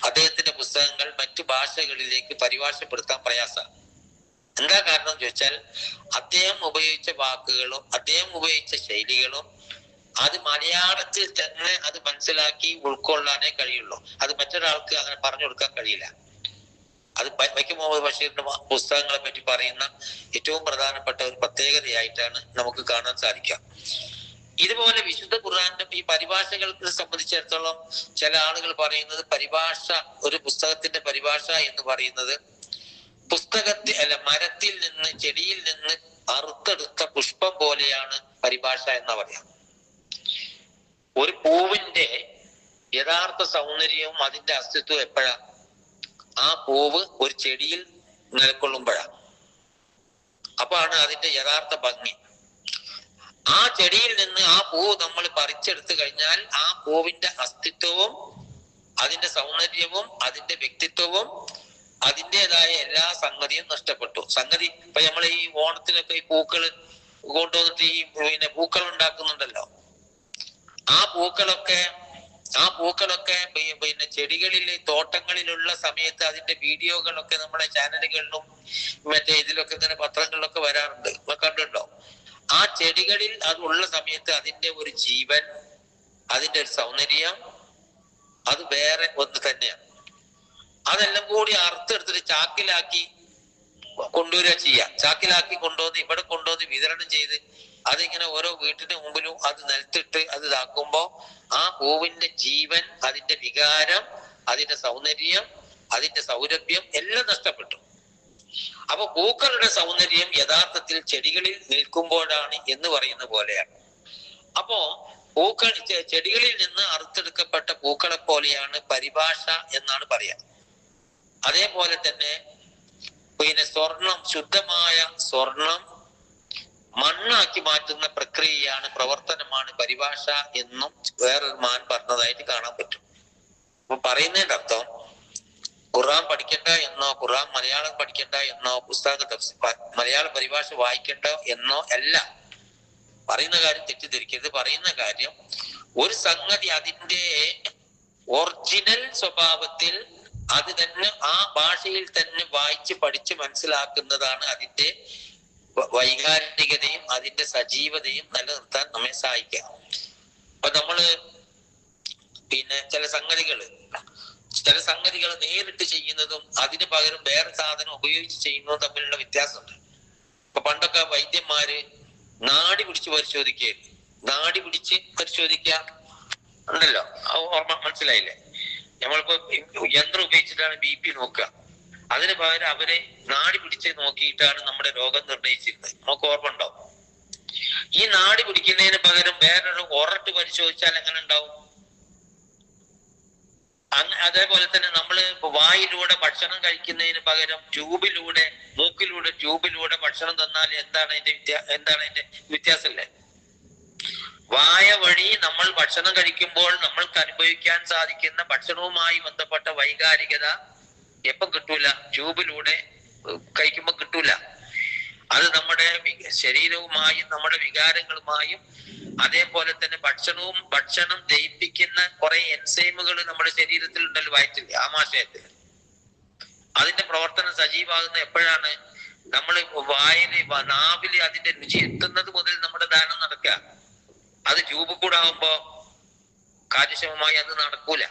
A: അദ്ദേഹത്തിന്റെ പുസ്തകങ്ങൾ മറ്റു ഭാഷകളിലേക്ക് പരിഭാഷപ്പെടുത്താൻ പ്രയാസമാണ്. എന്താ കാരണം ചോദിച്ചാൽ അദ്ദേഹം ഉപയോഗിച്ച വാക്കുകളും അദ്ദേഹം ഉപയോഗിച്ച ശൈലികളും അത് മലയാളത്തിൽ തന്നെ അത് മനസ്സിലാക്കി ഉൾക്കൊള്ളാനേ കഴിയുള്ളൂ. അത് മറ്റൊരാൾക്ക് അങ്ങനെ പറഞ്ഞു കൊടുക്കാൻ കഴിയില്ല. അത് വൈക്കം മുഹമ്മദ് ബഷീറിന്റെ പുസ്തകങ്ങളെ പറ്റി പറയുന്ന ഏറ്റവും പ്രധാനപ്പെട്ട ഒരു പ്രത്യേകതയായിട്ടാണ് നമുക്ക് കാണാൻ സാധിക്കുക. ഇതുപോലെ വിശുദ്ധ ഖുർആന്റെ ഈ പരിഭാഷകൾക്ക് സംബന്ധിച്ചിടത്തോളം ചില ആളുകൾ പറയുന്നത് പരിഭാഷ, ഒരു പുസ്തകത്തിന്റെ പരിഭാഷ എന്ന് പറയുന്നത് പുസ്തകത്തിൽ അല്ല, മരത്തിൽ നിന്ന് ചെടിയിൽ നിന്ന് അറുത്തെടുത്ത പുഷ്പം പോലെയാണ് പരിഭാഷ എന്നാ പറയാം. ഒരു പൂവിന്റെ യഥാർത്ഥ സൗന്ദര്യവും അതിന്റെ അസ്തിത്വം എപ്പോഴാ? ആ പൂവ് ഒരു ചെടിയിൽ നിലകൊള്ളുമ്പോഴാണ്. അപ്പോഴാണ് അതിന്റെ യഥാർത്ഥ ഭംഗി. ആ ചെടിയിൽ നിന്ന് ആ പൂവ് നമ്മൾ പറിച്ചെടുത്തു കഴിഞ്ഞാൽ ആ പൂവിന്റെ അസ്തിത്വവും അതിന്റെ സൗന്ദര്യവും അതിന്റെ വ്യക്തിത്വവും അതിൻ്റെതായ എല്ലാ സംഗതിയും നഷ്ടപ്പെട്ടു. സംഗതി ഇപ്പൊ നമ്മൾ ഈ ഓണത്തിനൊക്കെ ഈ പൂക്കൾ കൊണ്ടുവന്നിട്ട് ഈ പൂക്കൾ ഉണ്ടാക്കുന്നുണ്ടല്ലോ. ആ പൂക്കളൊക്കെ ചെടികളിൽ തോട്ടങ്ങളിലുള്ള സമയത്ത് അതിന്റെ വീഡിയോകളൊക്കെ നമ്മുടെ ചാനലുകളിലും മറ്റേ ഇതിലൊക്കെ തന്നെ പത്രങ്ങളിലൊക്കെ വരാറുണ്ട്. കണ്ടിട്ടുണ്ടോ? ആ ചെടികളിൽ അതുള്ള സമയത്ത് അതിന്റെ ഒരു ജീവൻ, അതിന്റെ ഒരു സൗന്ദര്യം അത് വേറെ ഒന്ന് തന്നെയാണ്. അതെല്ലാം കൂടി അറുത്തെടുത്തിട്ട് ചാക്കിലാക്കി കൊണ്ടുവരിക ചെയ്യാം. ചാക്കിലാക്കി കൊണ്ടുവന്ന് ഇവിടെ കൊണ്ടുവന്ന് വിതരണം ചെയ്ത് അതിങ്ങനെ ഓരോ വീട്ടിന്റെ മുമ്പിലും അത് നിലത്തിട്ട് അത് ഇതാക്കുമ്പോ ആ പൂവിന്റെ ജീവൻ, അതിന്റെ വികാരം, അതിന്റെ സൗന്ദര്യം, അതിന്റെ സൗരഭ്യം എല്ലാം നഷ്ടപ്പെട്ടു. അപ്പൊ പൂക്കളുടെ സൗന്ദര്യം യഥാർത്ഥത്തിൽ ചെടികളിൽ നിൽക്കുമ്പോഴാണ് എന്ന് പറയുന്ന പോലെയാണ്. അപ്പോ ചെടികളിൽ നിന്ന് അറുത്തെടുക്കപ്പെട്ട പൂക്കളെ പോലെയാണ് പരിഭാഷ എന്നാണ് പറയാ. അതേപോലെ തന്നെ സ്വർണം, ശുദ്ധമായ സ്വർണം മണ്ണാക്കി മാറ്റുന്ന പ്രക്രിയയാണ്, പ്രവർത്തനമാണ് പരിഭാഷ എന്നും വേറൊരു മാൻ പറഞ്ഞതായിട്ട് കാണാൻ പറ്റും. അപ്പൊ പറയുന്നതിന്റെ അർത്ഥം ഖുർആൻ പഠിക്കണ്ട എന്നോ ഖുർആൻ മലയാളം പഠിക്കണ്ട എന്നോ മലയാള പരിഭാഷ വായിക്കണ്ട എന്നോ അല്ല. പറയുന്ന കാര്യം തെറ്റിദ്ധരിക്കരുത്. പറയുന്ന കാര്യം ഒരു സംഗതി അതിന്റെ ഒറിജിനൽ സ്വഭാവത്തിൽ അത് തന്നെ ആ ഭാഷയിൽ തന്നെ വായിച്ച് പഠിച്ച് മനസ്സിലാക്കുന്നതാണ് അതിന്റെ വൈകാരികതയും അതിന്റെ സജീവതയും നിലനിർത്താൻ നമ്മെ സഹായിക്കാം. അപ്പൊ നമ്മള് ചില സംഗതികൾ നേരിട്ട് ചെയ്യുന്നതും അതിന് പകരം വേറെ സാധനം ഉപയോഗിച്ച് ചെയ്യുന്നതും തമ്മിലുള്ള വ്യത്യാസമുണ്ട്. ഇപ്പൊ പണ്ടൊക്കെ വൈദ്യന്മാര് നാടി പിടിച്ച് പരിശോധിക്കുക ഉണ്ടല്ലോ, ഓർമ്മ മനസ്സിലായില്ലേ? നമ്മളിപ്പോ യന്ത്രം ഉപയോഗിച്ചിട്ടാണ് BP നോക്കുക. അതിന് പകരം അവരെ നാടി പിടിച്ച് നോക്കിയിട്ടാണ് നമ്മുടെ രോഗം നിർണയിച്ചിരുന്നത്. നമുക്ക് ഓർമ്മ ഉണ്ടാവും. ഈ നാടി പിടിക്കുന്നതിന് പകരം വേറൊരു ഒറട്ട് പരിശോധിച്ചാൽ എങ്ങനെ ഉണ്ടാവും? അതേപോലെ തന്നെ നമ്മള് വായിലൂടെ ഭക്ഷണം കഴിക്കുന്നതിന് പകരം മൂക്കിലൂടെ ഭക്ഷണം തന്നാൽ എന്താണ് അതിന്റെ വ്യത്യാസമല്ലേ? വായ വഴി നമ്മൾ ഭക്ഷണം കഴിക്കുമ്പോൾ നമ്മൾക്ക് അനുഭവിക്കാൻ സാധിക്കുന്ന ഭക്ഷണവുമായി ബന്ധപ്പെട്ട വൈകാരികത എപ്പം കിട്ടൂല? ട്യൂബിലൂടെ കഴിക്കുമ്പോൾ കിട്ടൂല. അത് നമ്മുടെ ശരീരവുമായും നമ്മുടെ വികാരങ്ങളുമായും അതേപോലെ തന്നെ ഭക്ഷണം ദഹിപ്പിക്കുന്ന കുറെ എൻസൈമുകൾ നമ്മുടെ ശരീരത്തിൽ ഉണ്ടല്ലോ, വയറ്റിൽ, ആമാശയത്തിൽ. അതിന്റെ പ്രവർത്തനം സജീവമാകുന്ന എപ്പോഴാണ്? നമ്മൾ നാവില് അതിന്റെ രുചി എത്തുന്നത് മുതൽ നമ്മുടെ ദാനം നടക്കുക. അത് ട്യൂബ് കൂടെ ആവുമ്പോ കാര്യക്ഷമമായി അത് നടക്കൂല.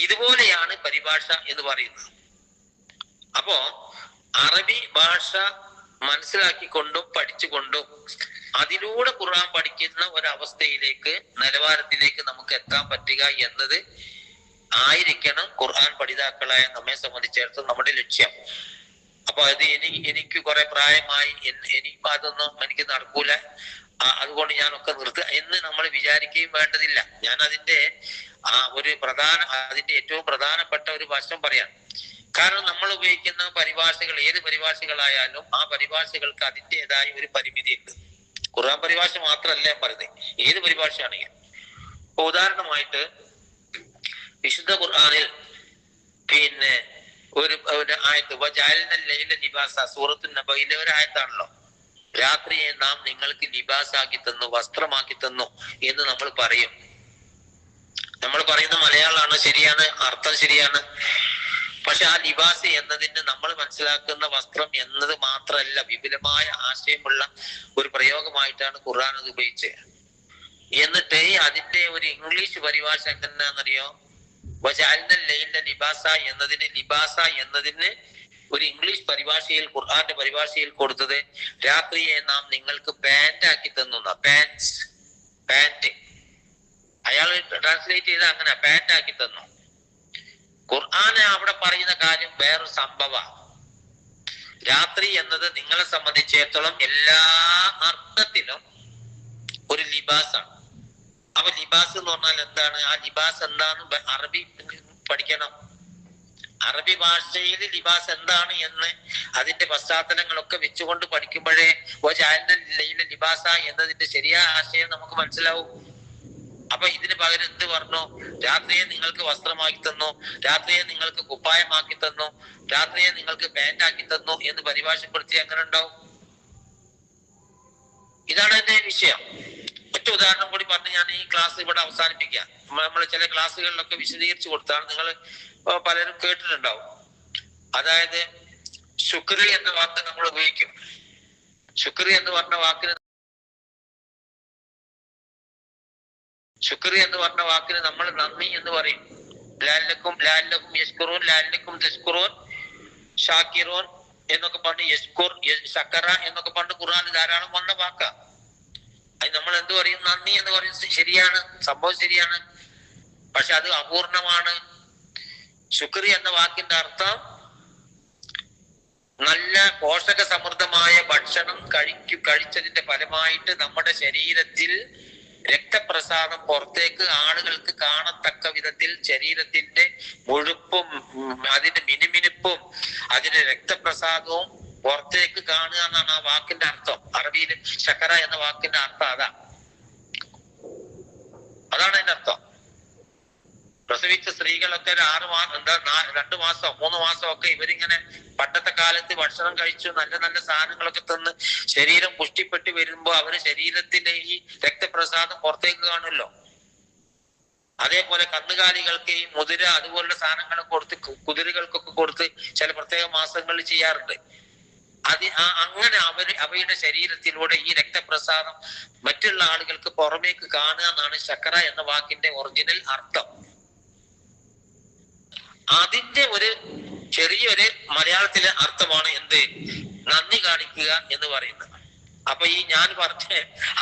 A: ഇതുപോലെയാണ് പരിഭാഷ എന്ന് പറയുന്നത്. അപ്പോ അറബി ഭാഷ മനസ്സിലാക്കിക്കൊണ്ടും പഠിച്ചുകൊണ്ടും അതിലൂടെ ഖുർആൻ പഠിക്കുന്ന ഒരവസ്ഥയിലേക്ക്, നിലവാരത്തിലേക്ക് നമുക്ക് എത്താൻ പറ്റുക എന്നത് ആയിരിക്കണം ഖുർആൻ പഠിതാക്കളായ നമ്മെ സംബന്ധിച്ചിടത്തോളം നമ്മുടെ ലക്ഷ്യം. അപ്പൊ അത് എനിക്ക് കുറെ പ്രായമായി, ഇനിയിപ്പോ അതൊന്നും എനിക്ക് നടക്കൂല, അതുകൊണ്ട് ഞാനൊക്കെ നിർത്തുക എന്ന് നമ്മൾ വിചാരിക്കുകയും വേണ്ടതില്ല. ഞാൻ അതിന്റെ അതിന്റെ ഏറ്റവും പ്രധാനപ്പെട്ട ഒരു വശം പറയാം. കാരണം നമ്മൾ ഉപയോഗിക്കുന്ന പരിഭാഷകൾ, ഏത് പരിഭാഷകളായാലും ആ പരിഭാഷകൾക്ക് അതിൻ്റെതായ ഒരു പരിമിതിയുണ്ട്. ഖുർആൻ പരിഭാഷ മാത്രമല്ല ഞാൻ പറയുന്നത്, ഏത് പരിഭാഷയാണെങ്കിൽ. ഇപ്പൊ ഉദാഹരണമായിട്ട് വിശുദ്ധ ഖുർആനിൽ പിന്നെ ഒരു ആയത്ത് ലിബാസ, സൂറത്തുൻ നബയിലെ ഒരു ആയത്താണല്ലോ. രാത്രിയെ നാം നിങ്ങൾക്ക് ലിബാസാക്കി തന്നു, വസ്ത്രമാക്കി തന്നു എന്ന് നമ്മൾ പറയും. നമ്മൾ പറയുന്ന മലയാളമാണ്, ശരിയാണ്, അർത്ഥം ശരിയാണ്. പക്ഷെ ആ ലിബാസ് എന്നതിന് നമ്മൾ മനസ്സിലാക്കുന്ന വസ്ത്രം എന്നത് മാത്രമല്ല, വിപുലമായ ആശയമുള്ള ഒരു പ്രയോഗമായിട്ടാണ് ഖുർആൻ അത് ഉപയോഗിച്ചത്. എന്നിട്ട് അതിന്റെ ഒരു ഇംഗ്ലീഷ് പരിഭാഷ എങ്ങനെയാണെന്നറിയോ? ലിബാസ എന്നതിന് ഒരു ഇംഗ്ലീഷ് പരിഭാഷയിൽ, ഖുർആന്റെ പരിഭാഷയിൽ കൊടുത്തത് രാത്രിയെ നാം നിങ്ങൾക്ക് പാന്റ് ആക്കി തന്നു. പാന്റ് അയാൾ ട്രാൻസ്ലേറ്റ് ചെയ്ത് അങ്ങനെ പാന്റ് ആക്കി തന്നു. ഖുർആന് അവിടെ പറയുന്ന കാര്യം വേറൊരു സംഭവ. രാത്രി എന്നത് നിങ്ങളെ സംബന്ധിച്ചിടത്തോളം എല്ലാ അർത്ഥത്തിലും ഒരു ലിബാസാണ്. അപ്പൊ ലിബാസ് എന്ന് പറഞ്ഞാൽ എന്താണ്? ആ ലിബാസ് എന്താന്ന് അറബി പഠിക്കണം. അറബി ഭാഷയിൽ ലിബാസ് എന്താണ് എന്ന് അതിന്റെ പശ്ചാത്തലങ്ങളൊക്കെ വെച്ചുകൊണ്ട് പഠിക്കുമ്പോഴേ ലിബാസ എന്നതിന്റെ ശരിയായ ആശയം നമുക്ക് മനസ്സിലാവും. അപ്പൊ ഇതിന് പകരം എന്ത് പറഞ്ഞു? രാത്രിയെ നിങ്ങൾക്ക് വസ്ത്രമാക്കി തന്നു, രാത്രിയെ നിങ്ങൾക്ക് കുപ്പായമാക്കി തന്നു, രാത്രിയെ നിങ്ങൾക്ക് പാന്റ് ആക്കി തന്നു എന്ന് പരിഭാഷപ്പെടുത്തി എങ്ങനെ ഉണ്ടാവും? ഇതാണ് എന്റെ വിഷയം. ഒറ്റ ഉദാഹരണം കൂടി പറഞ്ഞ് ഞാൻ ഈ ക്ലാസ് ഇവിടെ അവസാനിപ്പിക്കാം. നമ്മൾ ചില ക്ലാസ്സുകളിലൊക്കെ വിശദീകരിച്ചു കൊടുത്താണ്, നിങ്ങൾ പലരും കേട്ടിട്ടുണ്ടാവും. അതായത് ശുക്രി എന്ന വാക്ക് നമ്മൾ ഉപയോഗിക്കും. ശുക്രി എന്ന് പറഞ്ഞ വാക്കിന് നമ്മൾ നന്ദി എന്ന് പറയും. ലാലക്കും യഷ്കുറൂൻ, ലാലക്കും തഷ്കുറൂൻ, ഷാക്കിറൂൻ എന്നൊക്കെ പറഞ്ഞ് യഷ്കുർ, ശക്കറ എന്നൊക്കെ പറഞ്ഞ് ഖുർആനിൽ ധാരാളം വന്ന വാക്കാ. അത് നമ്മൾ എന്ത് പറയും? നന്ദി എന്ന് പറയും. ശരിയാണ്, സംഭവം ശരിയാണ്. പക്ഷെ അത് അപൂർണമാണ്. ശുക്രി എന്ന വാക്കിന്റെ അർത്ഥം നല്ല പോഷക സമൃദ്ധമായ ഭക്ഷണം കഴിച്ചതിന്റെ ഫലമായിട്ട് നമ്മുടെ ശരീരത്തിൽ രക്തപ്രസാദം പുറത്തേക്ക് ആളുകൾക്ക് കാണത്തക്ക വിധത്തിൽ ശരീരത്തിന്റെ മുഴുപ്പും അതിന്റെ മിനുമിനുപ്പും അതിന്റെ രക്തപ്രസാദവും പുറത്തേക്ക് കാണുക എന്നാണ് ആ വാക്കിന്റെ അർത്ഥം. അറബിയിൽ ശക്കര എന്ന വാക്കിന്റെ അർത്ഥം അതാണ് അതിന്റെ അർത്ഥം. പ്രസവിച്ച സ്ത്രീകളൊക്കെ 2 മാസം 3 മാസം ഒക്കെ ഇവരിങ്ങനെ പണ്ടത്തെ കാലത്ത് ഭക്ഷണം കഴിച്ചു നല്ല നല്ല സാധനങ്ങളൊക്കെ തിന്ന് ശരീരം പുഷ്ടിപ്പെട്ട് വരുമ്പോ അവര് ശരീരത്തിന്റെ ഈ രക്തപ്രസാദം പുറത്തേക്ക് കാണുമല്ലോ. അതേപോലെ കന്നുകാലികൾക്ക് ഈ മുതിര അതുപോലുള്ള സാധനങ്ങളൊക്കെ കൊടുത്ത്, കുതിരകൾക്കൊക്കെ കൊടുത്ത് ചില പ്രത്യേക മാസങ്ങളിൽ ചെയ്യാറുണ്ട്. അങ്ങനെ അവയുടെ ശരീരത്തിലൂടെ ഈ രക്തപ്രസാദം മറ്റുള്ള ആളുകൾക്ക് പുറമേക്ക് കാണുക എന്നാണ് ശക്കര എന്ന വാക്കിന്റെ ഒറിജിനൽ അർത്ഥം. അതിന്റെ ഒരു ചെറിയൊരു മലയാളത്തിലെ അർത്ഥമാണ് എന്ത്? നന്ദി കാണിക്കുക എന്ന് പറയുന്നത്. അപ്പൊ ഈ ഞാൻ പറഞ്ഞ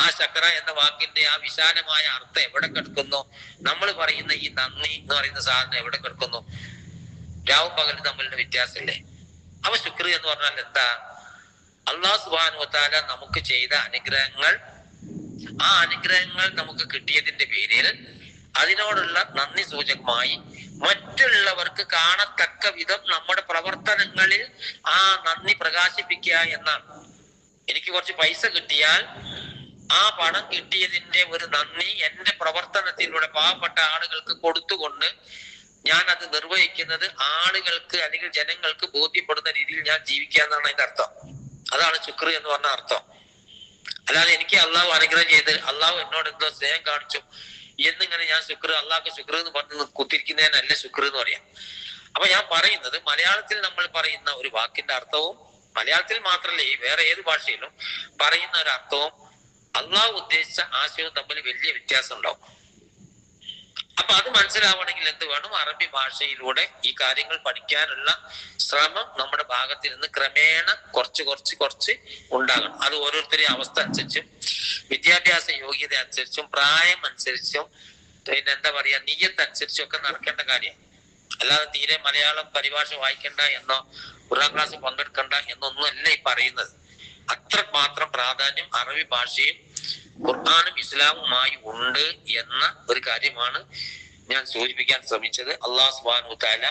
A: ആ ശക്കര എന്ന വാക്കിന്റെ ആ വിശാലമായ അർത്ഥം എവിടെ കിടക്കുന്നു? നമ്മൾ പറയുന്ന ഈ നന്ദി എന്ന് പറയുന്ന സാധനം എവിടെ കിടക്കുന്നു? രാവും പകലും തമ്മിലുള്ള വ്യത്യാസമില്ലേ? അപ്പൊ ശുക്ർ എന്ന് പറഞ്ഞാൽ എന്താ? അല്ലാഹു സുബ്ഹാനഹു വ തആല നമുക്ക് ചെയ്ത അനുഗ്രഹങ്ങൾ, ആ അനുഗ്രഹങ്ങൾ നമുക്ക് കിട്ടിയതിന്റെ പേരിൽ അതിനോടുള്ള നന്ദി സൂചകമായി മറ്റുള്ളവർക്ക് കാണത്തക്ക വിധം നമ്മുടെ പ്രവർത്തനങ്ങളിൽ ആ നന്ദി പ്രകാശിപ്പിക്കുക എന്നാണ്. എനിക്ക് കുറച്ച് പൈസ കിട്ടിയാൽ ആ പണം കിട്ടിയതിന്റെ ഒരു നന്ദി എന്റെ പ്രവർത്തനത്തിലൂടെ പാവപ്പെട്ട ആളുകൾക്ക് കൊടുത്തുകൊണ്ട് ഞാൻ അത് നിർവഹിക്കുന്നത് ആളുകൾക്ക് അല്ലെങ്കിൽ ജനങ്ങൾക്ക് ബോധ്യപ്പെടുന്ന രീതിയിൽ ഞാൻ ജീവിക്കുക എന്നാണ് അതിന്റെ അർത്ഥം. അതാണ് ശുക്ർ എന്ന് പറഞ്ഞ അർത്ഥം. അല്ലാതെ എനിക്ക് അള്ളാഹു അനുഗ്രഹം ചെയ്ത് അള്ളാഹു എന്നോട് എന്തോ സ്നേഹം കാണിച്ചു എന്നിങ്ങനെ ഞാൻ ശുക്ർ, അള്ളാഹ്ക്ക് ശുക്ർ എന്ന് പറഞ്ഞ് കുത്തിരിക്കുന്നതിനല്ല ശുക്ർ എന്ന് പറയാം. അപ്പൊ ഞാൻ പറയുന്നത് മലയാളത്തിൽ നമ്മൾ പറയുന്ന ഒരു വാക്കിന്റെ അർത്ഥവും മലയാളത്തിൽ മാത്രമല്ല ഈ വേറെ ഏത് ഭാഷയിലും പറയുന്ന ഒരു അർത്ഥവും അള്ളാഹു ഉദ്ദേശിച്ച ആശയവും തമ്മിൽ വലിയ വ്യത്യാസം ഉണ്ടാവും. അപ്പൊ അത് മനസ്സിലാവണമെങ്കിൽ എന്ത് വേണം? അറബി ഭാഷയിലൂടെ ഈ കാര്യങ്ങൾ പഠിക്കാനുള്ള ശ്രമം നമ്മുടെ ഭാഗത്തിൽ നിന്ന് ക്രമേണ കുറച്ച് ഉണ്ടാകണം. അത് ഓരോരുത്തരെയും അവസ്ഥ അനുസരിച്ചും വിദ്യാഭ്യാസ യോഗ്യത അനുസരിച്ചും പ്രായം അനുസരിച്ചും പിന്നെ എന്താ പറയാ നിയ്യത്ത് അനുസരിച്ചും ഒക്കെ നടക്കേണ്ട കാര്യം. അല്ലാതെ തീരെ മലയാളം പരിഭാഷ വായിക്കണ്ട എന്നോ ഖുർആൻ ക്ലാസ് പങ്കെടുക്കണ്ട എന്നൊന്നും അല്ല ഈ പറയുന്നത്. അത്രമാത്രം പ്രാധാന്യം അറബി ഭാഷയും ഖുർആനും ഇസ്ലാമുമായി ഉണ്ട് എന്ന ഒരു കാര്യമാണ് ഞാൻ സൂചിപ്പിക്കാൻ ശ്രമിച്ചത്. അല്ലാഹു സുബ്ഹാനഹു തആല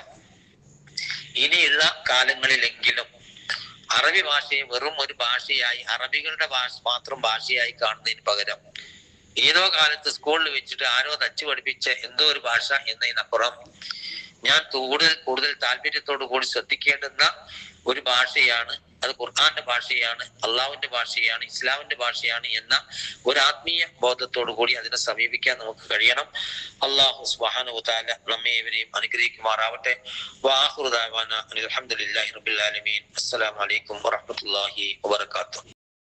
A: ഇനിയുള്ള കാലങ്ങളിലെങ്കിലും അറബി ഭാഷയെ വെറും ഒരു ഭാഷയായി, അറബികളുടെ ഭാഷ മാത്രം ഭാഷയായി കാണുന്നതിന് പകരം ഏതോ കാലത്ത് സ്കൂളിൽ വെച്ചിട്ട് ആരോ തച്ചു പഠിപ്പിച്ച എന്തോ ഒരു ഭാഷ എന്നതിനപ്പുറം ഞാൻ കൂടുതൽ താല്പര്യത്തോടു കൂടി ശ്രദ്ധിക്കേണ്ടുന്ന ഒരു ഭാഷയാണ് അത്. ഖുർആന്റെ ഭാഷയാണ്, അള്ളാഹുവിന്റെ ഭാഷയാണ്, ഇസ്ലാമിന്റെ ഭാഷയാണ് എന്ന ഒരു ആത്മീയ ബോധത്തോടു കൂടി അതിനെ സമീപിക്കാൻ നമുക്ക് കഴിയണം. അല്ലാഹു സുബ്ഹാനഹു വ തആല നമ്മെ ഇവരെയും അനുഗ്രഹിക്കുമാറാവട്ടെ. വആഖിറു ദഅവാനാ അൽഹംദുലില്ലാഹി റബ്ബിൽ ആലമീൻ. അസ്സലാമു അലൈക്കും വറഹ്മത്തുള്ളാഹി വബറകാതുഹു.